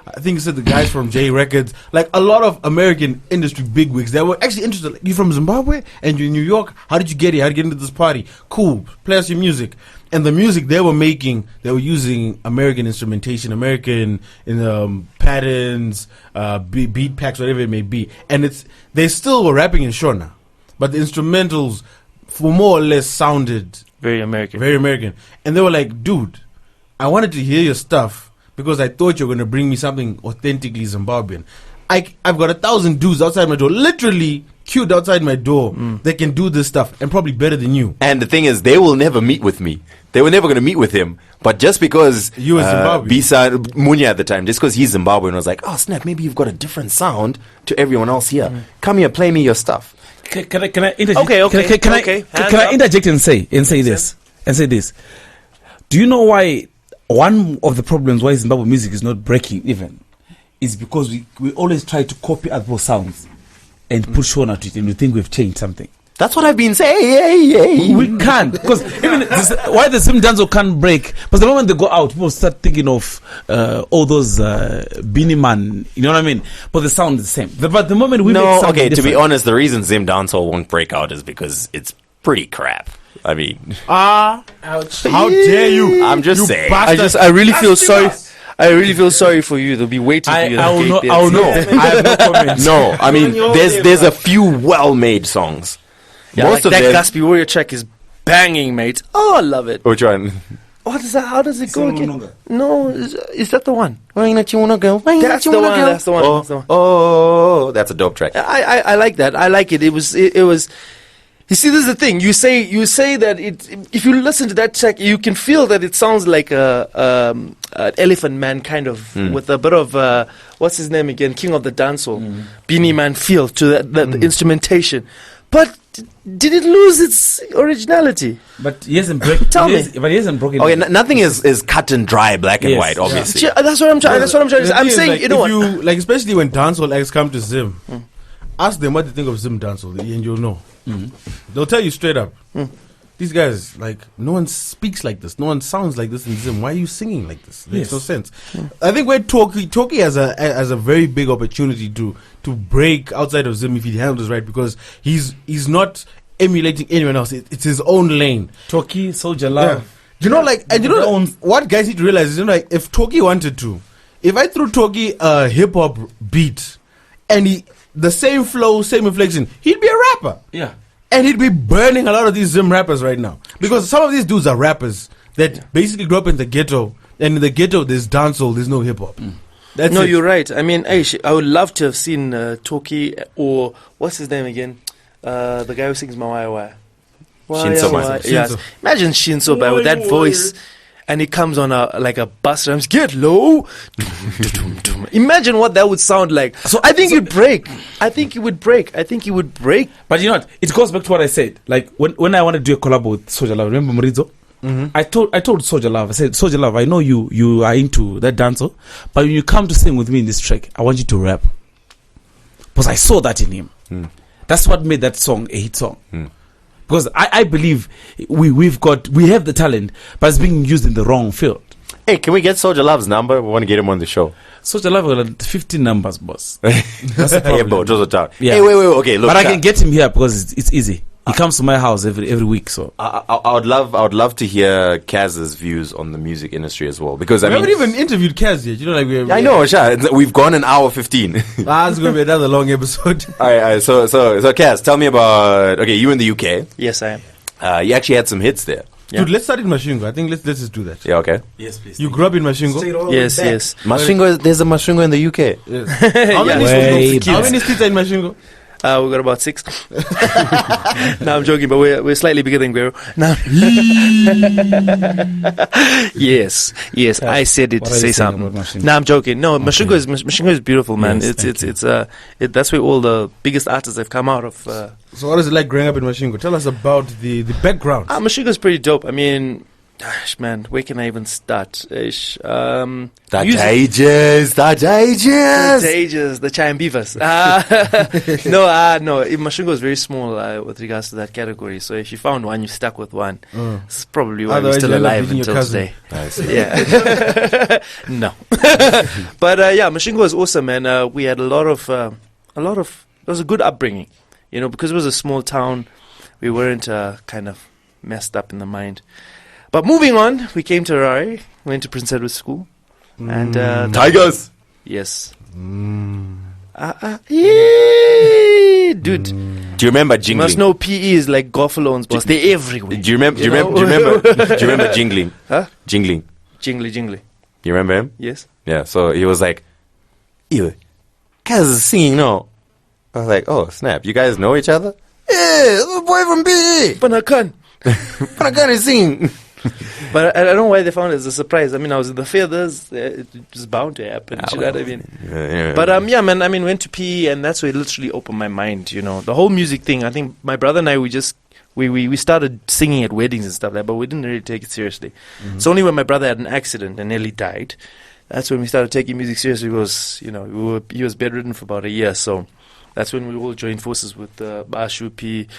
I think he said the guys from J Records, like a lot of American industry bigwigs that were actually interested. Like, you from Zimbabwe and you're in New York? How did you get here? How did you get into this party? Cool. Play us your music. And the music they were making, they were using American instrumentation, American patterns, beat packs, whatever it may be. And they still were rapping in Shona, but the instrumentals, for more or less, sounded Very American. very American. And they were like, dude, I wanted to hear your stuff because I thought you were going to bring me something authentically Zimbabwean. I've got 1,000 dudes outside my door, literally queued outside my door. They can do this stuff and probably better than you. And the thing is, they will never meet with me. They were never going to meet with him. But just because You were Zimbabwean. Bisa Munya at the time, just because he's Zimbabwean, was like, oh snap, maybe you've got a different sound to everyone else here. Come here, play me your stuff. Can I interject? Okay. Can Hands I up. interject and say this? Do you know why one of the problems why Zimbabwe music is not breaking even is because we always try to copy other people's sounds and put Shona to it, and we think we've changed something. That's what I've been saying. We can't, because even why the same danzo can't break. But the moment they go out, people start thinking of all those Beanie Man. You know what I mean? But the sound is the same. But the moment we make No, something okay, to be different- honest, the reason Zim Dancehall won't break out is because it's pretty crap. I mean, How dare you? I'm just You saying. bastard. I really feel sorry. I really feel sorry for you. They'll be waiting for you. I will know. Okay, I will know. that's- I have no comment. No, I mean, there's a few well-made songs. Yeah, Most like of that them. Gatsby Warrior track is banging, mate. Oh, I love it. Which one? What is that? How does it go again? No, is that the one? Why not you wanna go? Why That's not the you one. wanna go? That's the one. Oh, That's the one. oh, that's a dope track. I like that. I like it. It was. You see, this is the thing. You say that if you listen to that track, you can feel that it sounds like an Elephant Man kind of, with a bit of what's his name again, King of the Dancehall, Beanie Man feel to the instrumentation. But did it lose its originality? But he hasn't broken. Tell me. But he hasn't broken. Okay, nothing is cut and dry, black and Yes. white, obviously. Yeah, that's what I'm trying. That's what I'm trying to The say. I'm thing is, saying, like, you know if what? you, like, especially when dancehall acts come to Zim, ask them what they think of Zim dancehall, and you'll know. They'll tell you straight up. These guys, like, no one speaks like this. No one sounds like this in Zim. Why are you singing like this? It makes no sense. I think where Toki has a very big opportunity to break outside of Zim if he handles right, because he's not emulating anyone else. It's his own lane. Toki, Soldier Yeah. Love. You know, like, and you Their know own- what guys need to realize is, you know, like, if Toki wanted to, if I threw Toki a hip hop beat and the same flow, same inflection, he'd be a rapper. Yeah. And he'd be burning a lot of these Zim rappers right now. Because some of these dudes are rappers that basically grew up in the ghetto. And in the ghetto, there's dancehall, there's no hip hop. That's No, it. you're right. I mean, I would love to have seen Toki or what's his name again? The guy who sings Mawaya. Shinso Man. Yes. Imagine Shinso with that voice. and he comes on a bus ramps, get low. Imagine what that would sound like. So I think you'd break. I think you would break. But you know what? It goes back to what I said. Like when I wanted to do a collab with Soldier Love, remember Morizo? I told Soldier Love, I said, Soldier Love, I know you are into that dancer, but when you come to sing with me in this track, I want you to rap. Because I saw that in him. That's what made that song a hit song. Because I believe we have the talent, but it's being used in the wrong field. Hey, can we get Soldier Love's number? We want to get him on the show. Soldier Love got 15 numbers, boss. That's the problem. Yeah, bro, just a town. Yeah. Hey, wait, okay, look. But I can get him here because it's easy. He comes to my house every week, so I would love to hear Kazz's views on the music industry as well, because We haven't even interviewed Kazz yet. You know, like I know, Sha, we've gone an hour 15. It's gonna be another long episode. All right. So Kazz, tell me about. Okay, you in the UK. Yes, I am. You actually had some hits there. Yeah. Dude, let's start in Mashingo. I think let's just do that. Yeah. Okay. yes, please. You grew up in Mashingo. Yes, yes. Mashingo, there's a Mashingo in the UK. How many Way streets? How many streets are in Mashingo? We got about 6. No, I'm joking, but we're slightly bigger than Guero. No. yes. I said it to What are you say saying something. about Mashingo? No, I'm joking. No, Mashingo is beautiful, man. Yes, thank you. That's where all the biggest artists have come out of. So what is it like growing up in Mashingo? Tell us about the background. Mashingo is pretty dope. I mean, gosh, man, where can I even start? Music. That's ages. The Chai and Beavers. No. Mashingo is very small with regards to that category. So if you found one, you stuck with one. This is probably why Otherwise we're still you end up alive beating your until cousin. today. Yeah. No. But Mashingo was awesome, man. We had a lot of. It was a good upbringing, you know, because it was a small town. We weren't kind of messed up in the mind. But moving on, we came to Harare, went to Prince Edward School, and Tigers. yes, yeah, dude. Do you remember You jingling? must know PE is like Goffalones, boss. They're everywhere. Do you remember jingling? Huh? Jingling. Jingly. You remember him? Yes. Yeah. So he was like, "Ew, Kazz is singing no." I was like, "Oh snap! You guys know each other?" Yeah, the boy from BE. Panakan. Panakan is singing. But I don't know why they found it as a surprise. I mean, I was in the feathers. It was bound to happen. You know what I mean? Yeah. But yeah, man. I mean, went to PE, and that's where it literally opened my mind. You know, the whole music thing. I think my brother and I, we started singing at weddings and stuff like that, but we didn't really take it seriously. It's only when my brother had an accident and nearly died, that's when we started taking music seriously. Because he was bedridden for about a year, so that's when we all joined forces with Ba Shupi,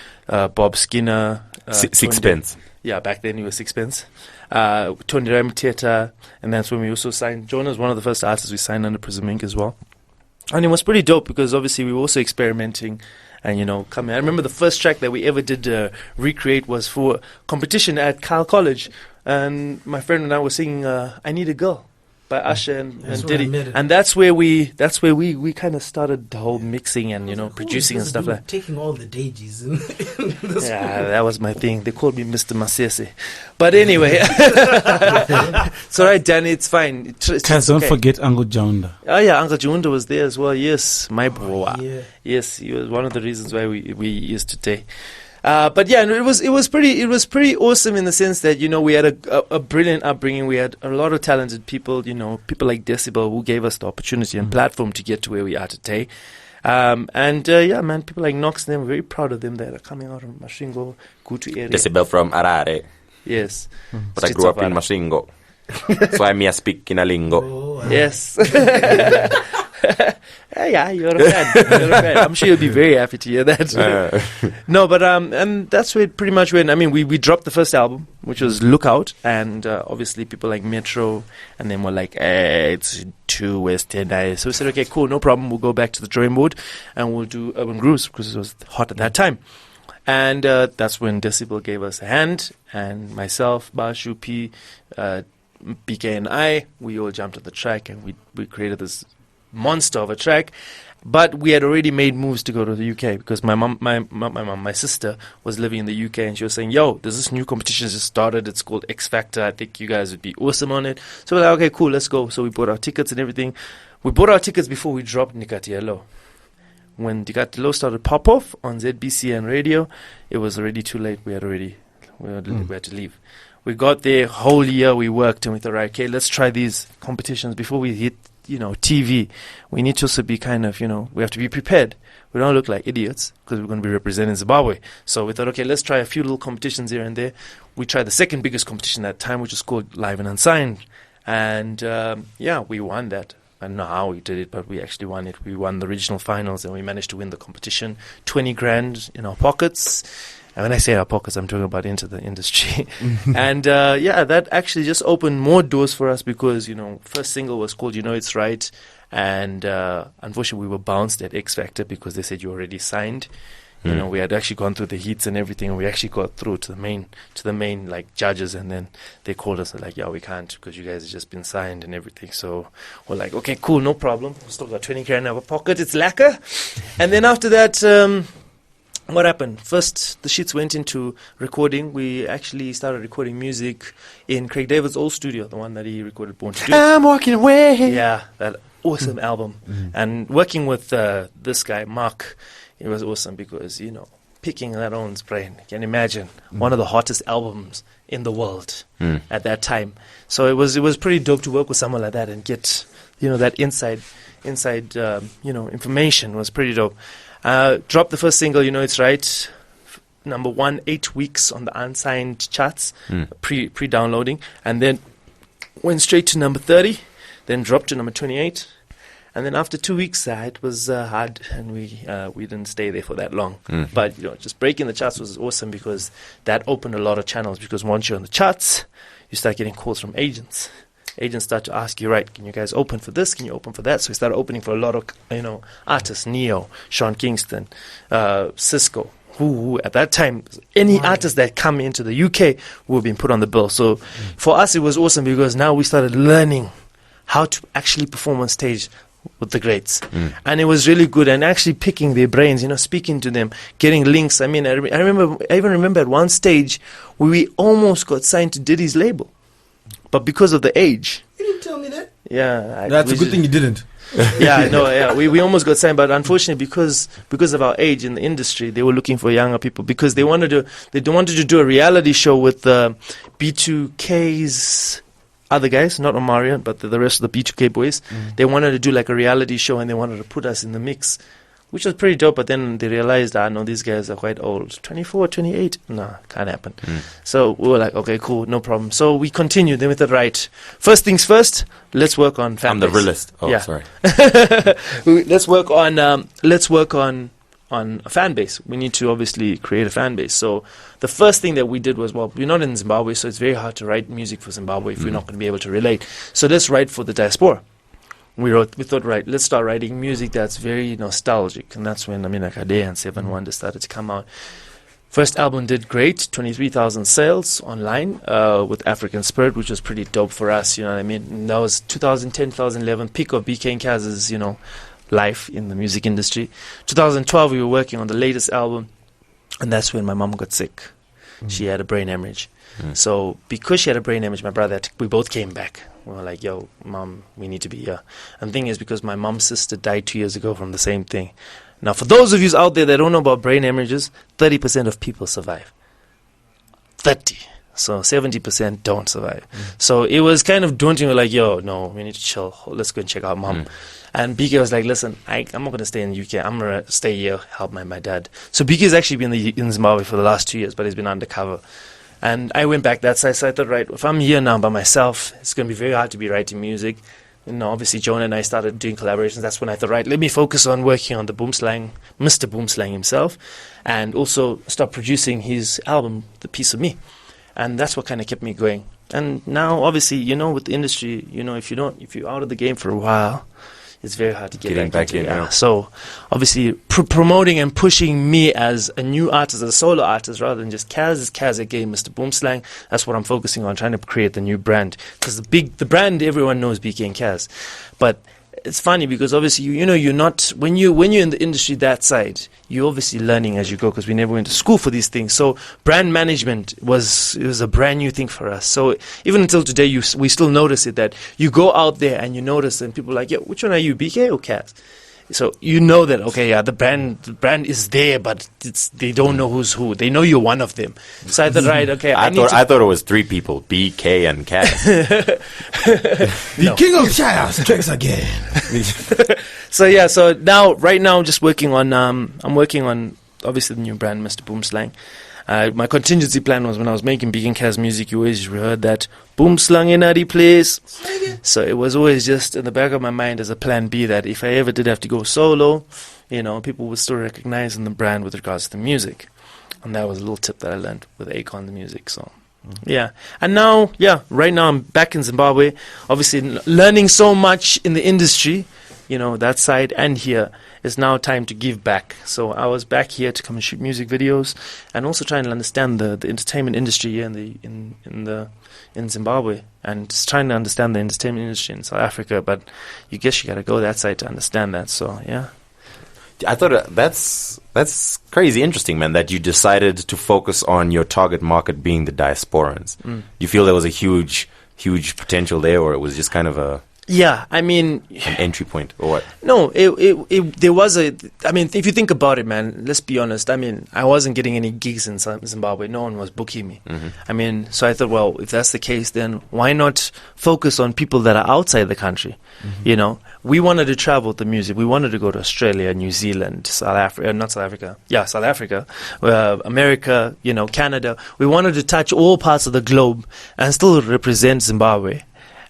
Bob Skinner, Sixpence. Yeah, back then he was Sixpence. Tony Ramteta, and that's when we also signed. Jonah was one of the first artists we signed under Prism Inc. as well. And it was pretty dope because obviously we were also experimenting and, coming. I remember the first track that we ever did recreate was for competition at Kyle College. And my friend and I were singing I Need a Girl by Usher and Diddy. And that's where we kind of started the whole mixing and, producing and stuff like that. Taking all the dages. Yeah, that was my thing. They called me Mr. Masese. But anyway. It's all right, Danny. It's fine. Kazz, don't forget Uncle Jonda. Oh, yeah. Uncle Junda was there as well. Yes. My bro. yeah. Yes. He was one of the reasons why we used to take. But yeah, it was pretty awesome in the sense that we had a brilliant upbringing. We had a lot of talented people, people like Decibel who gave us the opportunity and platform to get to where we are today. Yeah, man, people like Knox, them, we're very proud of them that are coming out of Mashingo, Kutu area. Decibel from Harare, Yes, but I grew up in Mashingo, so I speak in a lingo. Yes. Yeah, you're a fan. I'm sure you'll be very happy to hear that. No, but and that's where it pretty much went. I mean, we dropped the first album, which was Lookout, and obviously people like Metro, and then were like, it's too West End. So we said, okay, cool, no problem. We'll go back to the drawing board, and we'll do Urban Grooves because it was hot at that time. And that's when Decibel gave us a hand, and myself, Ba Shupi, Bkay and I, we all jumped at the track, and we created this monster of a track. But we had already made moves to go to the UK because my sister was living in the UK, and she was saying, yo, there's this new competition just started. It's called X Factor. I think you guys would be awesome on it. So we're like, okay, cool, let's go. So we bought our tickets and everything. We bought our tickets before we dropped Nikatielo. When Nikatielo started pop off on ZBC and radio, it was already too late. We had to leave. We got there, whole year we worked, and we thought, right, okay, let's try these competitions before we hit, TV. We need to also be kind of, we have to be prepared. We don't look like idiots because we're going to be representing Zimbabwe. So we thought, okay, let's try a few little competitions here and there. We tried the second biggest competition at that time, which was called Live and Unsigned. And, we won that. I don't know how we did it, but we actually won it. We won the regional finals, and we managed to win the competition. 20 grand in our pockets. And when I say our pockets, I'm talking about into the industry. And, that actually just opened more doors for us because, first single was called You Know It's Right. And unfortunately, we were bounced at X Factor because they said you already signed. We had actually gone through the heats and everything, and we actually got through to the main like judges, and then they called us and like, yeah, we can't because you guys have just been signed and everything. So we're like, okay, cool, no problem. We still got 20 grand in our pocket. It's lacquer. And then after that, what happened? First, the sheets went into recording. We actually started recording music in Craig David's old studio, the one that he recorded Born to Do. I'm walking away. Yeah, that awesome album. And working with this guy, Mark, it was awesome because, picking that own's brain. You can imagine one of the hottest albums in the world at that time. So it was pretty dope to work with someone like that and get, that inside information was pretty dope. Dropped the first single, You Know It's Right. Number 1, 8 weeks on the unsigned charts, pre-downloading. And then went straight to number 30, then dropped to number 28. And then after 2 weeks, it was hard, and we didn't stay there for that long. But just breaking the charts was awesome because that opened a lot of channels. Because once you're on the charts, you start getting calls from agents. Agents start to ask you, right, can you guys open for this? Can you open for that? So we started opening for a lot of artists: Neo, Sean Kingston, Cisco. Who at that time, any artist that come into the UK would have been put on the bill. So for us, it was awesome because now we started learning how to actually perform on stage with the greats. And it was really good, and actually picking their brains, speaking to them, getting links. I mean, I even remember at one stage where we almost got signed to Diddy's label, but because of the age. You didn't tell me that. Yeah. That's a good thing you didn't. We almost got signed, but unfortunately because of our age in the industry, they were looking for younger people because they wanted to do a reality show with B2K's other guys, not Omarion, but the rest of the B2K boys. They wanted to do like a reality show, and they wanted to put us in the mix, which was pretty dope. But then they realized, no, these guys are quite old. 24, 28? No, can't happen. So we were like, okay, cool, no problem. So we continued. Then we thought, right, first things first, let's work on fan base. I'm the realist. Oh, yeah. Sorry. Let's work on a fan base. We need to obviously create a fan base. So the first thing that we did was, we're not in Zimbabwe, so it's very hard to write music for Zimbabwe if we're not going to be able to relate. So let's write for the diaspora. We thought, right, let's start writing music that's very nostalgic. And that's when Amina Kadeh and Seven Wonders started to come out. First album did great, 23,000 sales online with African Spirit, which was pretty dope for us, you know what I mean? And that was 2010, 2011, peak of Bkay Kazz's, life in the music industry. 2012, we were working on the latest album, and that's when my mom got sick. She had a brain hemorrhage. So because she had a brain hemorrhage, my brother, we both came back. We were like, yo, mom, we need to be here. And the thing is, because my mom's sister died 2 years ago from the same thing. Now, for those of you out there that don't know about brain hemorrhages, 30% of people survive. 30. So 70% don't survive. So it was kind of daunting. We're like, yo, no, we need to chill. Let's go and check out mom. And Bkay was like, listen, I'm not going to stay in the UK. I'm going to stay here, help my dad. So Bkay's actually been in Zimbabwe for the last 2 years, but he's been undercover. And I went back that side. So I thought, right, if I'm here now by myself, it's going to be very hard to be writing music. Obviously, Jonah and I started doing collaborations. That's when I thought, right, let me focus on working on the Boomslang, Mr. Boomslang himself, and also start producing his album, The Piece of Me. And that's what kind of kept me going. And now, obviously, with the industry, if you're out of the game for a while, it's very hard to get back in. Yeah. So, obviously, promoting and pushing me as a new artist, as a solo artist, rather than just Kazz again, Mr. Boomslang. That's what I'm focusing on, trying to create the new brand. Because the brand, everyone knows Bkay Kazz. But it's funny because obviously, you're not, when you're in the industry that side, you're obviously learning as you go because we never went to school for these things. So brand management was a brand new thing for us. So even until today, we still notice it, that you go out there and you notice and people are like, yo, which one are you, Bkay or Kazz? So you know that, okay, yeah, the brand is there, but they don't know who's who. They know you're one of them. So I thought, right, okay, I thought it was 3 people, Bkay and Kazz. The king of Shire strikes again. So yeah, so right now I'm just working on obviously the new brand, Mr. Boomslang. My contingency plan was when I was making Bkay Kazz music, you always heard that Boomslang in the place. So it was always just in the back of my mind as a plan B that if I ever did have to go solo, people would still recognize in the brand with regards to the music. And that was a little tip that I learned with Akon the music. So yeah. And now, right now I'm back in Zimbabwe, obviously learning so much in the industry, that side, and here. It's now time to give back. So I was back here to come and shoot music videos, and also trying to understand the entertainment industry here in Zimbabwe, and just trying to understand the entertainment industry in South Africa. But you guess you got to go that side to understand that. So yeah, I thought that's crazy interesting, man. That you decided to focus on your target market being the diasporans. You feel there was a huge potential there, or it was just kind of a an entry point, or what? No, there was if you think about it, man, let's be honest. I wasn't getting any gigs in Zimbabwe. No one was booking me. So I thought, well, if that's the case, then why not focus on people that are outside the country? We wanted to travel with the music. We wanted to go to Australia, New Zealand, South Africa, America, Canada. We wanted to touch all parts of the globe and still represent Zimbabwe.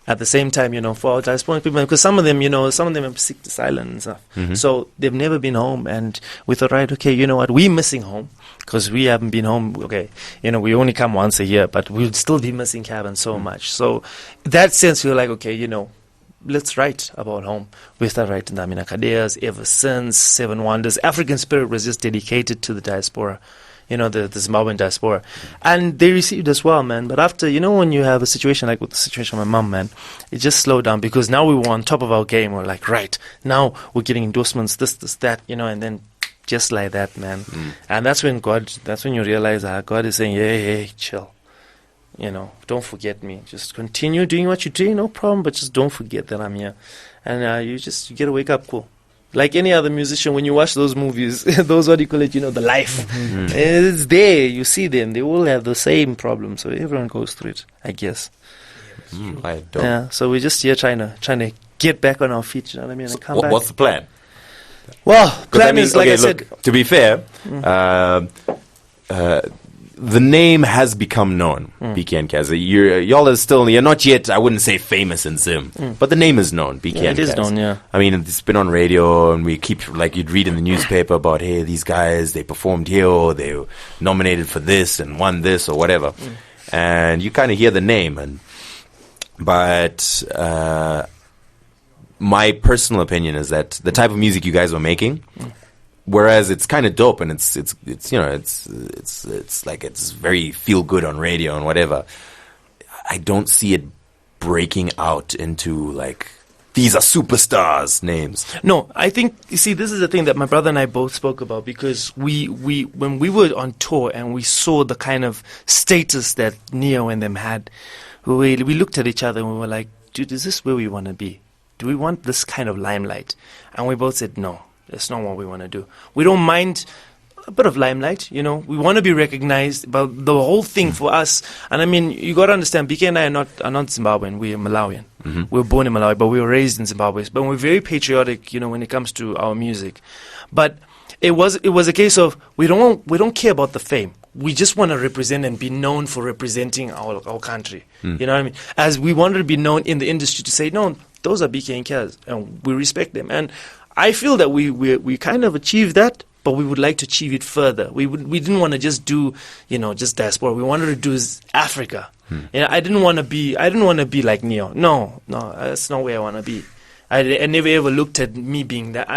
At the same time, for our diaspora people, because some of them have seek asylum and stuff. So they've never been home, and we thought, right, okay, you know what, we're missing home because we haven't been home. Okay, we only come once a year, but we'll still be missing cabin so much. So in that sense, we were like, okay, let's write about home. We started writing the Amina Kadeas, Ever Since, Seven Wonders. African Spirit was just dedicated to the diaspora. The Zimbabwean diaspora. And they received as well, man. But after, when you have a situation like with the situation with my mom, man, it just slowed down because now we were on top of our game. We're like, right, now we're getting endorsements, this, that, and then just like that, man. And that's when you realize God is saying, hey, chill. Don't forget me. Just continue doing what you're doing, no problem, but just don't forget that I'm here. And you get to wake up cool. Like any other musician, when you watch those movies, those, what do you call it, the life. It's there. You see them. They all have the same problem. So everyone goes through it, I guess. Yeah, so we're just here trying to get back on our feet, you know what I mean? And come back. What's the plan? Well, plan is, like I said... To be fair, the name has become known, Bkay and Kazz. Y'all are still, you're not yet, I wouldn't say famous in Zim, but the name is known, Bkay and Kazz. It is known, yeah. It's been on radio, and we keep, like, you'd read in the newspaper about, hey, these guys, they performed here, or they were nominated for this, and won this, or whatever. And you kind of hear the name, but my personal opinion is that the type of music you guys were making, whereas it's kind of dope and it's like it's very feel good on radio and whatever, I don't see it breaking out into like these are superstars names. No, I think, you see, this is the thing that my brother and I both spoke about, because we when we were on tour and we saw the kind of status that Neo and them had, we looked at each other and we were like, dude, is this where we want to be? Do we want this kind of limelight? And we both said no. That's not what we want to do. We don't mind a bit of limelight, We want to be recognized, but the whole thing for us, and you got to understand, Bkay and I are not Zimbabwean. We are Malawian. We were born in Malawi, but we were raised in Zimbabwe. But we're very patriotic, when it comes to our music. But it was a case of we don't care about the fame. We just want to represent and be known for representing our country. You know what I mean? As we wanted to be known in the industry to say, no, those are Bkay and Kazz, and we respect them. And I feel that we kind of achieved that, but we would like to achieve it further. We didn't want to just do, just diaspora. We wanted to do Africa. I didn't want to be like Neo. No, that's not where I want to be. I never ever looked at me being that.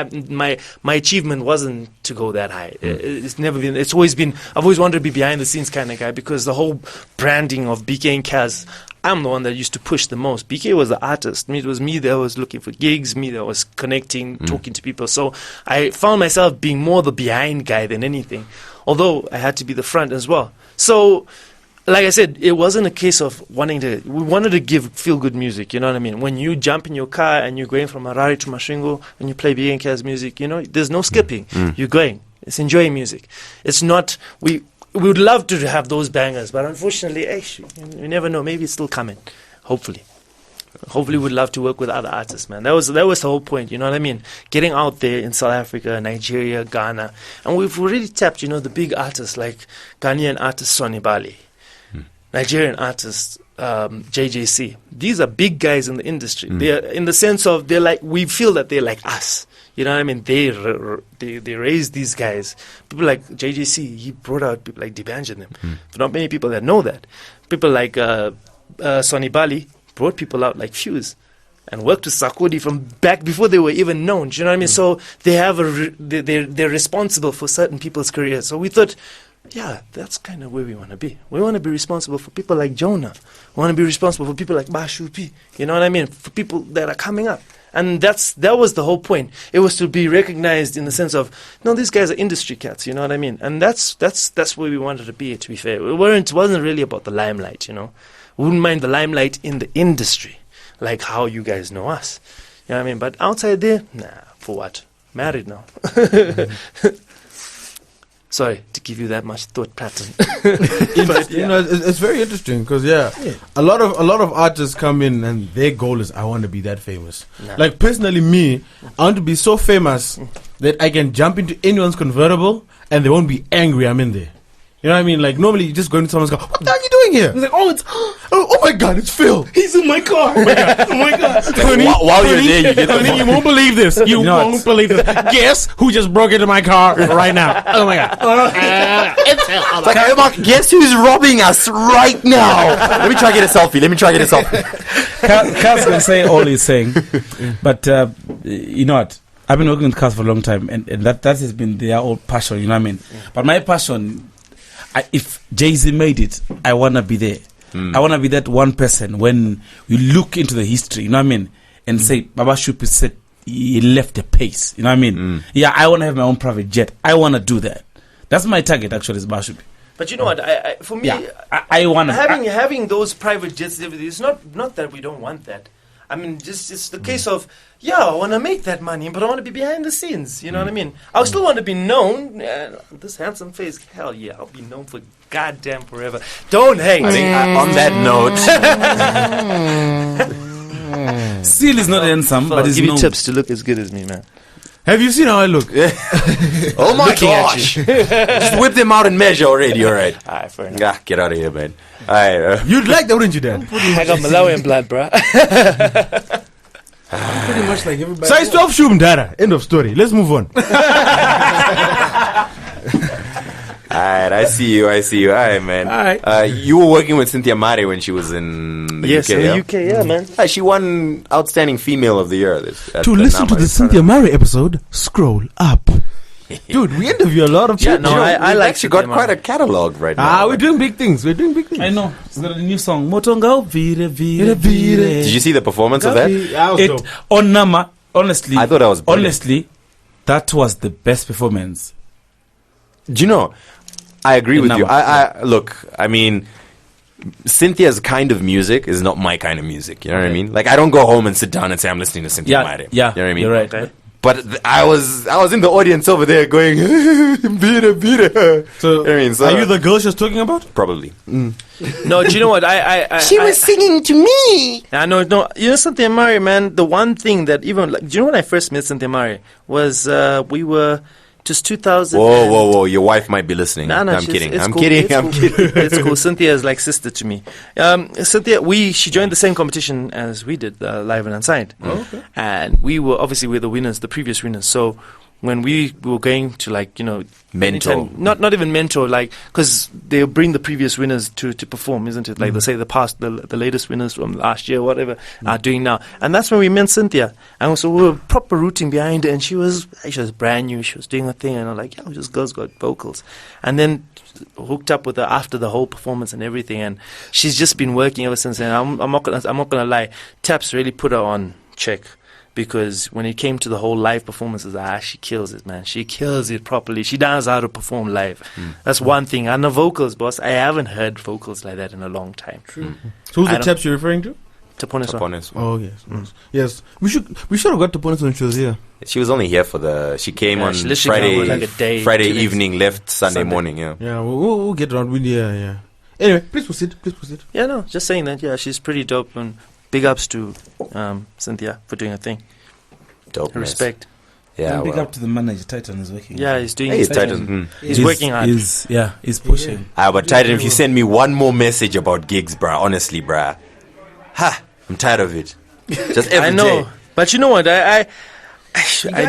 My achievement wasn't to go that high. It's never been. It's always been. I've always wanted to be behind the scenes kind of guy, because the whole branding of Bkay and Kazz, I'm the one that used to push the most. Bkay was the artist. It was me that was looking for gigs, me that was connecting, talking to people. So I found myself being more the behind guy than anything, although I had to be the front as well. So like I said, it wasn't a case of we wanted to feel good music, you know what I mean? When you jump in your car and you're going from Harare to Masvingo and you play Bkay Kazz music, you know, there's no skipping. You're going. It's enjoying music. It's not, we would love to have those bangers, but unfortunately, you never know. Maybe it's still coming. Hopefully we'd love to work with other artists, man. That was the whole point, you know what I mean? Getting out there in South Africa, Nigeria, Ghana. And we've already tapped, you know, the big artists like Ghanaian artist Sonny Bali, Nigerian artist JJC. These are big guys in the industry. They're in the sense of we feel that they're like us. You know what I mean? They raised these guys. People like JJC, he brought out people like D'banj and them. Not many people that know that. People like Sonny Bali brought people out like Fuse and worked with Sakodi from back before they were even known. Do you know what I mean? So they have they're responsible for certain people's careers. So we thought, yeah, that's kind of where we want to be. We want to be responsible for people like Jonah. We want to be responsible for people like Ba Shupi. You know what I mean? For people that are coming up. And that was the whole point. It was to be recognized in the sense of, no, these guys are industry cats, you know what I mean? And that's where we wanted to be, to be fair. It wasn't really about the limelight, you know? We wouldn't mind the limelight in the industry, like how you guys know us. You know what I mean? But outside there, nah, for what? Married now. Sorry to give you that much thought pattern. But, you know, it's very interesting because a lot of artists come in and their goal is, I want to be that famous. Nah. Like personally, me, I want to be so famous that I can jump into anyone's convertible and they won't be angry I'm in there. You know what I mean? Like normally you just go into someone's car, what the hell are you doing here? It's like, oh my God, it's Phil. He's in my car. Oh my God. Oh my God. Honey, while you're there, you get the honey, you won't believe this. You won't believe this. Guess who just broke into my car right now? Oh my God. It's like, hey, Mark, guess who's robbing us right now? Let me try to get a selfie. Kazz can say all he's saying, but you know what? I've been working with Kazz for a long time, and that has been their old passion. You know what I mean? But my passion, if Jay-Z made it, I want to be there. I want to be that one person when we look into the history, you know what I mean, and say, Ba Shupi said he left a pace, you know what I mean? Yeah, I want to have my own private jet. I want to do that. That's my target, actually, is Ba Shupi. But you know what? For me, I want to having those private jets. It's not that we don't want that. I mean, just it's the case of, I want to make that money, but I want to be behind the scenes. You know what I mean? I still want to be known. This handsome face, hell yeah, I'll be known for goddamn forever. Don't hate. I think on that note, Seal is not handsome, but he's give you known. tips to look as good as me, man. Have you seen how I look? oh my gosh. Just whip them out and measure already, alright. Alright, fair enough. Get out of here, man. Alright. You'd like that, wouldn't you, Dan? I got Malawian blood, bro. Pretty much like everybody. Size 12 Shum Dara. End of story. Let's move on. Alright, I see you. Alright, man. Alright. You were working with Cynthia Mare when she was in the UK, in the UK, yeah, man. She won Outstanding Female of the Year. To listen to the Cynthia Mare episode, scroll up. Dude, we interview a lot of people. I like she got quite a catalog right now. We're doing big things. I know. She's got a new song. Motonga vire vire vire. Did you see the performance of that? It on Nama. Honestly, I thought that was brilliant. honestly, that was the best performance. Do you know? I agree with you. Look, I mean, Cynthia's kind of music is not my kind of music. You know what I mean? Like, I don't go home and sit down and say I'm listening to Cynthia Mare. Yeah, you know what I mean? You're right. Okay. But I was in the audience over there going, beat her. So, I mean, are you the girl she's talking about? Probably. No, do you know what? She was singing to me. I know. No, you know Cynthia Mare, man. The one thing that even do you know when I first met Cynthia Mare was we were just 2000. Whoa! Your wife might be listening. No, I'm kidding. It's I'm cool. kidding. It's cool. Cynthia is like sister to me. Cynthia, she joined the same competition as we did, Live and Unsigned. Okay. And we're the winners, the previous winners. So when we were going to Mentor. not even mentor, because they bring the previous winners to perform, isn't it? Like they say the latest winners from last year, whatever, are doing now. And that's when we met Cynthia. And so we were proper rooting behind her, and she was brand new, she was doing her thing, and I'm like, this girl's got vocals. And then hooked up with her after the whole performance and everything, and she's just been working ever since. And I'm not gonna lie, Taps really put her on check. because when it came to the whole live performances, she kills it, man. She kills it properly. She knows how to perform live. That's one thing. And the vocals, boss, I haven't heard vocals like that in a long time. So who's the taps you're referring to? Taponeswa. Oh yes, yes. We should have got Taponeswa when she was here. She was only here for she came on she literally came Friday, like a day, Friday 2 days. evening, left Sunday morning. Yeah. Yeah, we'll get around with yeah. Anyway, please proceed. Yeah, no, just saying that. Yeah, she's pretty dope, and big ups to Cynthia for doing her thing. Dope. Respect. Yeah. And big up to the manager. Titan is working. Yeah, he's doing. Hey, his Titan. thing. He's working hard. He's pushing. But Titan, if you send me one more message about gigs, bruh, honestly, bruh, I'm tired of it. Just every I know, day. but you know what? I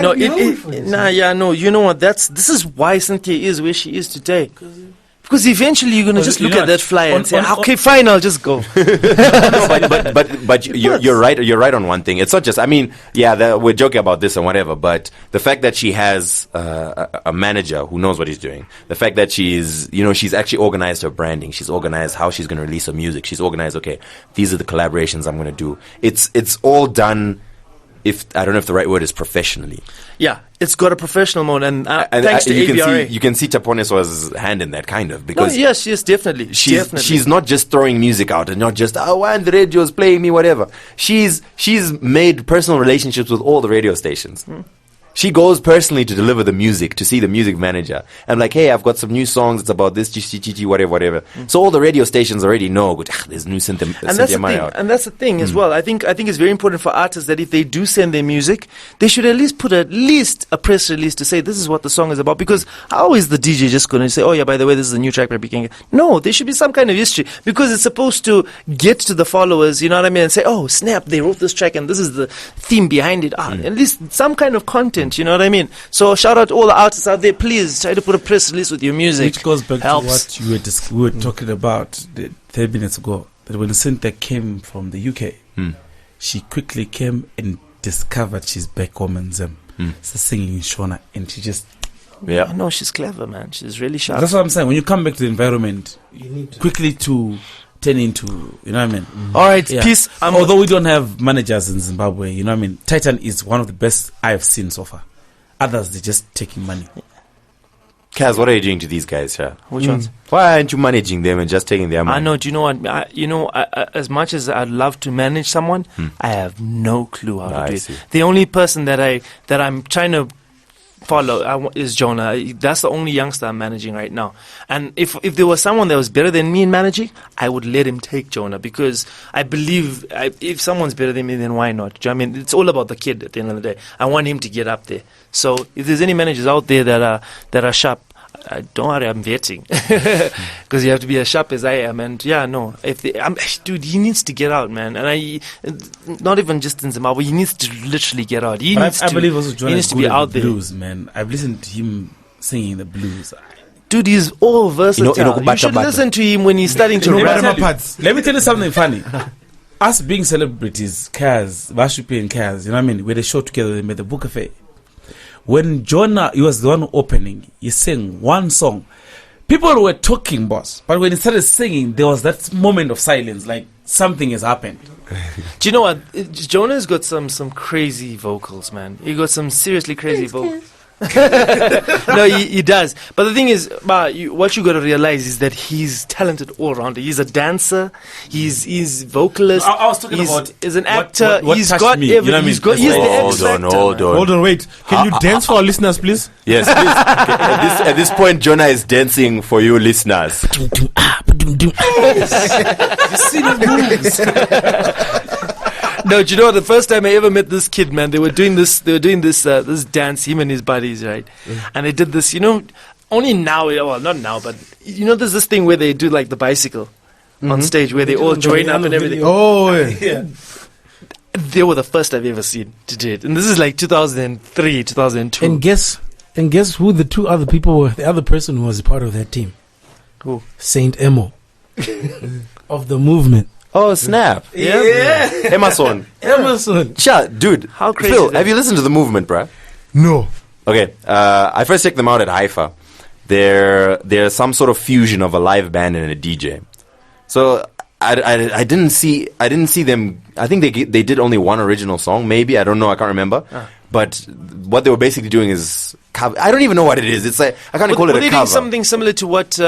know it. You know what? This is why Cynthia is where she is today. Because eventually you're gonna just look at that flyer and say, "Okay, fine, I'll just go." No, but you're right. You're right on one thing. It's not just. I mean, we're joking about this and whatever. But the fact that she has a manager who knows what he's doing, the fact that she's actually organized her branding. She's organized how she's going to release her music. She's organized. Okay, these are the collaborations I'm going to do. It's all done. If I don't know if the right word is professionally. Yeah, it's got a professional mode, and thanks to ABRA. You can see Taponeswa's hand in that kind of because yes, definitely. She's not just throwing music out and not just and the radio's playing me whatever. She's made personal relationships with all the radio stations. She goes personally to deliver the music, to see the music manager. I'm like, hey, I've got some new songs. It's about this, whatever. So all the radio stations already know. There's new Cynthia Mai out. And that's the thing as well. I think it's very important for artists that if they do send their music, they should at least put a press release to say this is what the song is about. Because how is the DJ just going to say, oh yeah, by the way, this is a new track by Bkay Kazz? No, there should be some kind of history because it's supposed to get to the followers. You know what I mean? And say, oh snap, they wrote this track and this is the theme behind it. At least some kind of content. You know what I mean? So shout out to all the artists out there. Please try to put a press release with your music. Which goes back Helps. to what we were talking about 30 minutes ago. That when Cynthia came from the UK, she quickly came and discovered she's back home in Zim. So singing Shona, and she just I know she's clever, man. She's really sharp. That's what I'm saying. When you come back to the environment, you need to quickly to turn into, you know what I mean? All right, peace. Although we don't have managers in Zimbabwe, you know what I mean? Titan is one of the best I've seen so far. Others, they're just taking money. Kazz, what are you doing to these guys, sir? Which ones? Why aren't you managing them and just taking their money? I know. Do you know what? As much as I'd love to manage someone, I have no clue how to do it. The only person that I'm trying to follow is Jonah. That's the only youngster I'm managing right now. And if there was someone that was better than me in managing, I would let him take Jonah because I believe if someone's better than me, then why not? Do you know what I mean? It's all about the kid at the end of the day. I want him to get up there. So if there's any managers out there that are sharp, don't worry, I'm vetting because you have to be as sharp as I am. And dude, he needs to get out, man. And not even just in Zimbabwe, he needs to literally get out. I believe also Jonah needs to be out there. Blues, man. I've listened to him singing the blues. Dude, he's all versatile. You should listen to him when he's starting to rap. Let me tell you something funny. Us being celebrities, Kazz, Ba Shupi and Kazz, you know what I mean? We had a show together, they made the book affair. When Jonah, he was the one opening, he sang one song. People were talking, boss. But when he started singing, there was that moment of silence, like something has happened. Do you know what? Jonah's got some crazy vocals, man. He got some seriously crazy vocals. No, he does. But the thing is, what you got to realize is that he's talented all around. He's a dancer. He's vocalist. I was talking about. He's an actor. What he's touched got me, everything. you know what I mean? He's got. He's the X Factor. Hold on, wait. Can you dance for our listeners, please? Yes, please. At this point, Jonah is dancing for you listeners. You see the moves. No, do you know the first time I ever met this kid, man? They were doing this this dance, him and his buddies, right? And they did this, only now. Well, not now, but there's this thing where they do like the bicycle on stage, where they all join up and everything. Oh, yeah. They were the first I've ever seen to do it, and this is like 2003, 2002. And guess who the two other people were? The other person who was a part of that team. Who? Saint Emo of the movement. Oh, snap. Yeah. Emerson. Sure, dude. How crazy Phil, is that? have you listened to the movement, bruh? No. Okay, I first checked them out at Haifa. They're some sort of fusion of a live band and a DJ. So I didn't see them. I think they did only one original song, maybe. I don't know. I can't remember. But what they were basically doing is cover. I don't even know what it is. It's like I can't call it a cover. Were they doing something similar to what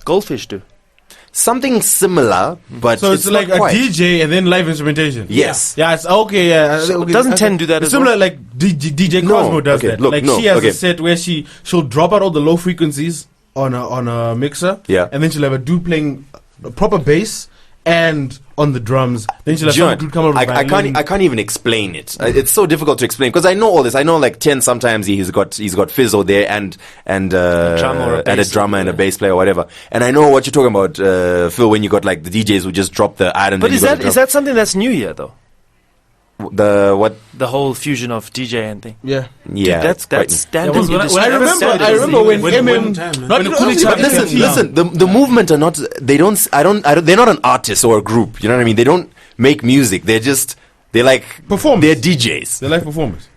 Goldfish do? Something similar, but so it's like not a quite. DJ and then live instrumentation. Yes. Yeah, it's okay. Yeah, So doesn't Ten do that as similar well? like DJ No, Cosmo does okay, that. look, like no, she has okay. a set where she'll drop out all the low frequencies on a mixer. Yeah. And then she'll have a dude playing a proper bass and on the drums. Then she'll have John, some dude come out with violin. I can't even explain it. It's so difficult to explain because I know all this. I know like 10 sometimes he's got Fizzo there and a drummer and a bass player or whatever. And I know what you're talking about, Phil, when you got like the DJs who just drop the iron. But is that something that's new here though? The what? The whole fusion of DJ and thing. Yeah. Yeah, Dude, that's standard. I remember when Eminem. Listen. The movement are not. They're not an artist or a group. You know what I mean? They don't make music. They're like Performers. They're DJs. They're like performers.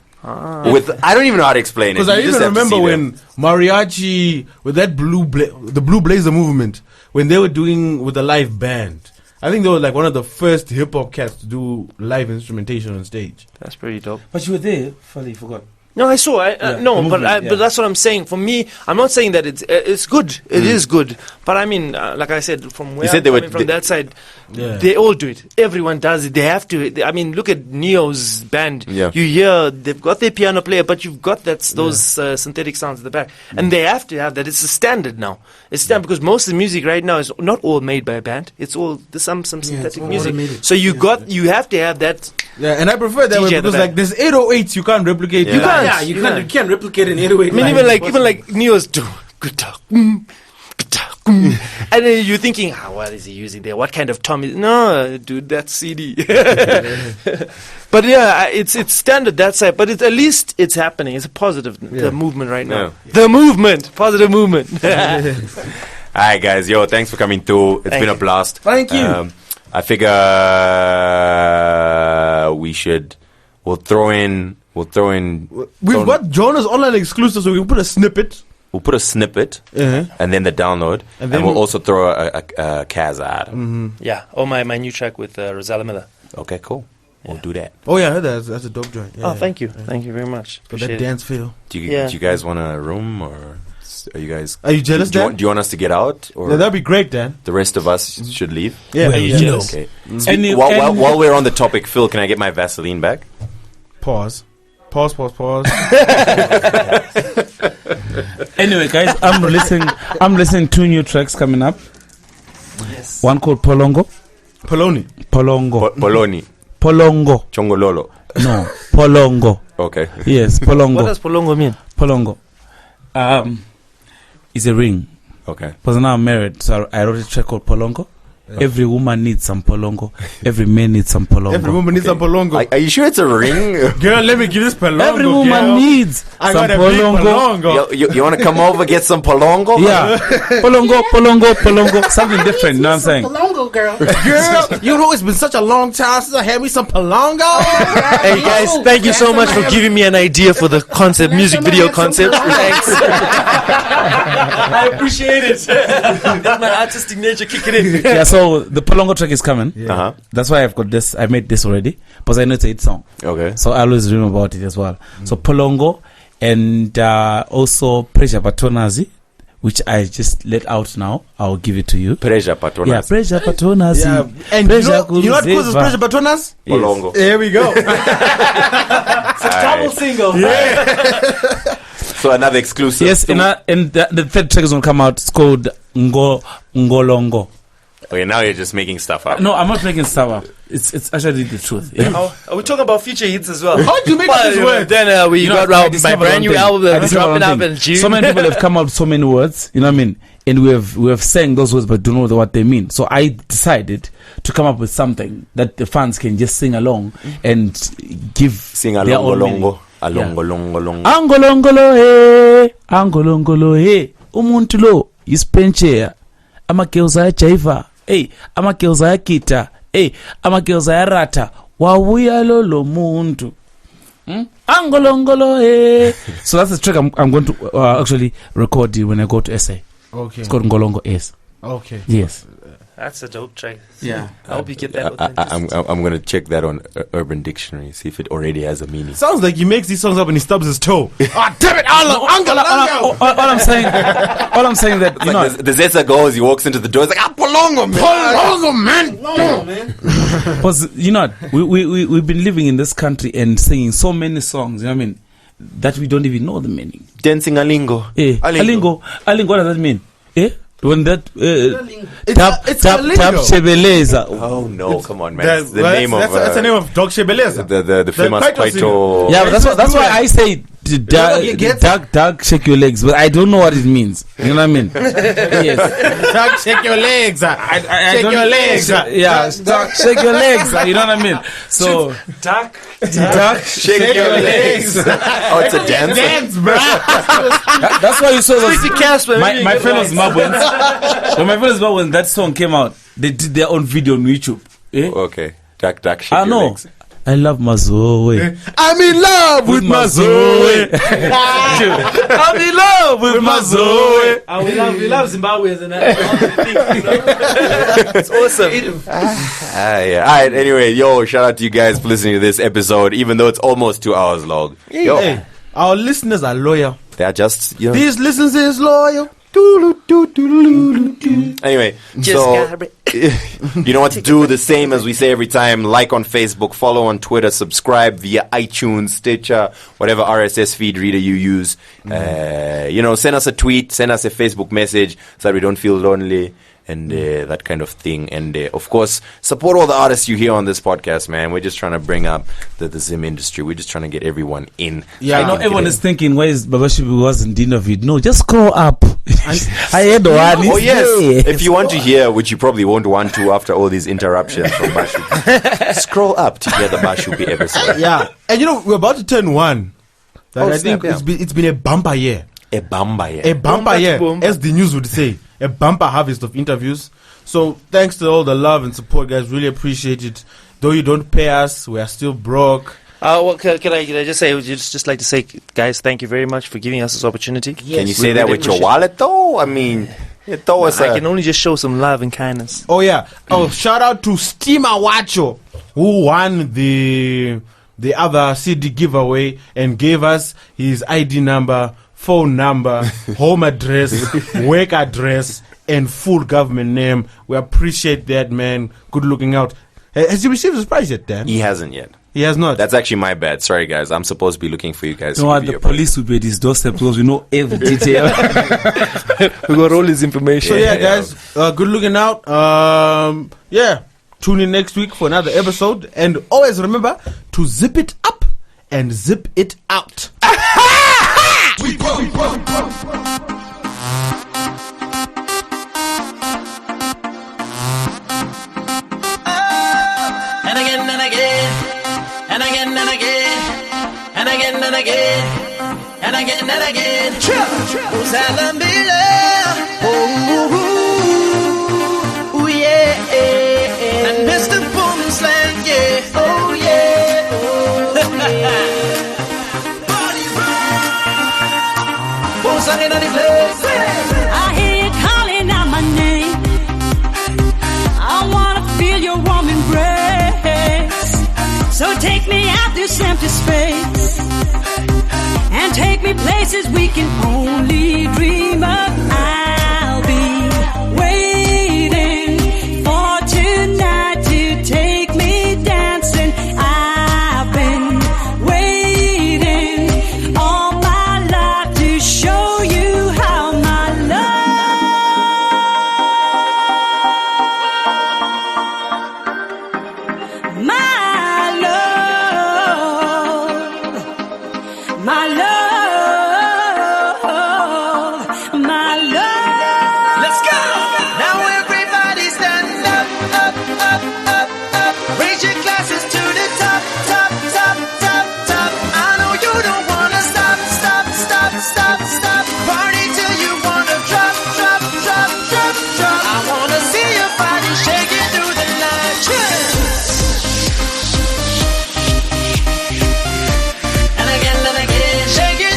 With I don't even know how to explain it. Because I You just even have to remember see when Mariachi with that the Blue Blazer movement when they were doing with a live band. I think they were like one of the first hip hop cats to do live instrumentation on stage. That's pretty dope. But you were there. Funny, forgot. No, I saw. But that's what I'm saying. For me, I'm not saying that it's good. It is good. But I mean, like I said, from where I'm coming from that side, they all do it. Everyone does it. They have to. I mean, look at Neo's band. Yeah. You hear they've got their piano player, but you've got those synthetic sounds at the back, and they have to have that. It's a standard now. It's standard because most of the music right now is not all made by a band. It's all some synthetic music. automated. So you have to have that. Yeah, and I prefer that way DJ at the because back. like there's 808s you can't replicate. Yeah. You can't. Yeah, you can't replicate an 808. I mean, even like Neo's guitar, and then you're thinking, what is he using there? What kind of tom is? No, dude, that's CD. But yeah, it's standard that side. But at least it's happening. It's a positive the movement right now. Yeah. The movement, positive movement. All right, guys. Yo, thanks for coming through. It's been a blast. Thank you. I figure we'll throw in. We've got Jonah's online exclusive, so we can put a snippet. We'll put a snippet and then the download, and then we'll also throw a Kazz ad. Yeah. Oh, my new track with Rozalla Miller. Okay, cool. We'll do that. Oh yeah, I heard that's a dope joint. Yeah, Thank you. Thank you very much. For that Appreciate it. dance feel. Do you guys want a room, or are you guys? Are you jealous, Do Dan? you want us to get out, or Yeah, that'd be great, Dan. the rest of us should leave? Yeah. Are you jealous? Okay. And While we're on the topic, Phil, can I get my Vaseline back? Pause. Anyway, guys, I'm listening 2 new tracks coming up. Yes. One called Polongo. Poloni. Poloni. Polongo. Chongololo. No, Polongo. Okay. Yes, Polongo. What does Polongo mean? Polongo. It's a ring. Okay. Because now I'm married, so I wrote a track called Polongo. Every woman needs some polongo. Every man needs some polongo. Every woman needs some polongo. Are you sure it's a ring? Girl, let me give this polongo. Every woman girl. needs I some got a big polongo. You want to come over, get some polongo? Yeah, polongo, something different. You know what I'm saying? Polongo girl. Girl, you know it's been such a long time since I had me some polongo. Hey guys, thank you so much for giving me an idea for the concept, music video concept. Thanks. I appreciate it. That's my artistic nature kicking in. Yeah, so the polongo track is coming. Uh-huh. That's why I've got this. I made this already because I know it's a hit song. Okay. So I always dream about it as well. So polongo and also Pressure Patronazi, which I just let out now. I'll give it to you. Pressure Patronas. Yeah, Pressure Patronazi. Yeah. And you know what causes pressure patronas? Polongo. There we go. It's a double single. So another exclusive. Yes, and the third track is going to come out. It's called Ngolongo. Okay, now you're just making stuff up. No, I'm not making stuff up. It's actually the truth. Yeah. Are we talking about future hits as well? How'd you make up this word? Then we got I my discovered brand one new thing. album I that's discovered dropping one up thing. in June. So many people have come out with so many words, you know what I mean? And we have sang those words but don't know what they mean. So I decided to come up with something that the fans can just sing along and give Sing their alongo own meaning. longo. Alongo longo longo. Angolongolo he umuntu lo ispenchea amakeuza ya chaiva amakeuza ya kita amakeuza ya rata wawuya lolo muntu angolongolo he. So that's the track I'm going to actually record when I go to SA. Okay. It's called Ngolongo S. Okay. Yes. That's a dope track. Yeah. I hope you get that. I'm gonna check that on Urban Dictionary, see if it already has a meaning. Sounds like he makes these songs up and he stubs his toe. Ah, damn it! All I'm saying that you know, The Zesa goes, he walks into the door, he's like, Polongo, man. because you know we've been living in this country and singing so many songs. You know what I mean? That we don't even know the meaning. Dancing alingo. Alingo. What does that mean? When that It's tap Alingo. Shebeleza. Oh no, come on, man. That's It's the name of that's the name of Dog Shebeleza. the famous Kwaito Kwaito. Yeah, but that's why I say you get- Doug, shake your legs, but I don't know what it means. You know what I mean? Yes. Dog, shake your legs. Shake don't- your legs. Yeah, Doug, shake your legs. You know what I mean? So Doug, Shake your legs. Oh, it's a dance. Dance, bro. That's why you saw those. Casper, My fellow Zimbabweans. When my fellow Zimbabweans, that song came out, they did their own video on YouTube. Okay. Duck, shake I your know. legs. I love Mazoe. I'm in love with my Zoe. I'm in love with Mazoe. We love Zimbabweans and It's awesome. Yeah. All right. Anyway, shout out to you guys for listening to this episode, even though it's almost 2 hours long. Hey, our listeners are loyal. They're just, These listeners is loyal. Anyway, so you know what to do. The same as we say every time. Like on Facebook, follow on Twitter, subscribe via iTunes, Stitcher, whatever RSS feed reader you use. Send us a tweet, send us a Facebook message so that we don't feel lonely and that kind of thing. And of course, support all the artists you hear on this podcast, man. We're just trying to bring up the Zim industry. We're just trying to get everyone in. Yeah, I know everyone is thinking, why is Ba Shupi wasn't interviewed? No, just scroll up. I had one. Oh yes, if you want to hear, which you probably won't want to after all these interruptions from Ba Shupi, scroll up to hear the Ba Shupi episode. Yeah, and we're about to turn one. I think snap, it's been a bumper year. A bumper, yeah. A bumper year, as the news would say. A bumper harvest of interviews. So thanks to all the love and support, guys. Really appreciate it. Though you don't pay us, we are still broke. Can I just say, would you just like to say, guys, thank you very much for giving us this opportunity. Can you say that with your wallet, though? I mean, I can only just show some love and kindness. Oh yeah. Oh, shout out to Steamer Wacho, who won the other CD giveaway and gave us his ID number, phone number, home address, work address, and full government name. We appreciate that, man. Good looking out. Has he received his prize yet, Dan? he hasn't yet. He has not. That's actually my bad. Sorry, guys. I'm supposed to be looking for you guys. You know what? The police will be at his doorstep because we know every detail. We got all his information. So yeah, guys, good looking out. Tune in next week for another episode, and always remember to zip it up and zip it out. And again and again, and again and again, and again and again, and again and again. Rozalla Miller, oh yeah, and Mr. Boomslang, yeah, oh yeah, body rock, Boomslang in the place. I hear you calling out my name. I wanna feel your warm embrace. So take me out this empty space and take me places we can only dream of. I'll be waiting for tonight to take me dancing. I've been waiting all my life to show you how my love, my love. Let's go! Now everybody stand up, up, up, up, up. Raise your glasses to the top, top, top, top, top. I know you don't wanna stop, stop, stop, stop, stop. Party till you wanna drop, drop, drop, drop, drop. I wanna see your body shaking through the night. And again, shake it.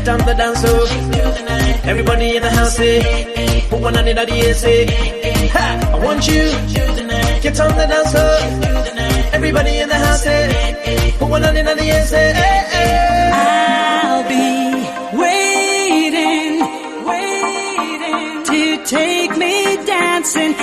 get on the dance floor. Everybody in the house, say, put one on the air, say, ha, I want you. Get on the dance floor. Everybody in the house, say, put one on the air, say, hey, hey. I'll be waiting to take me dancing.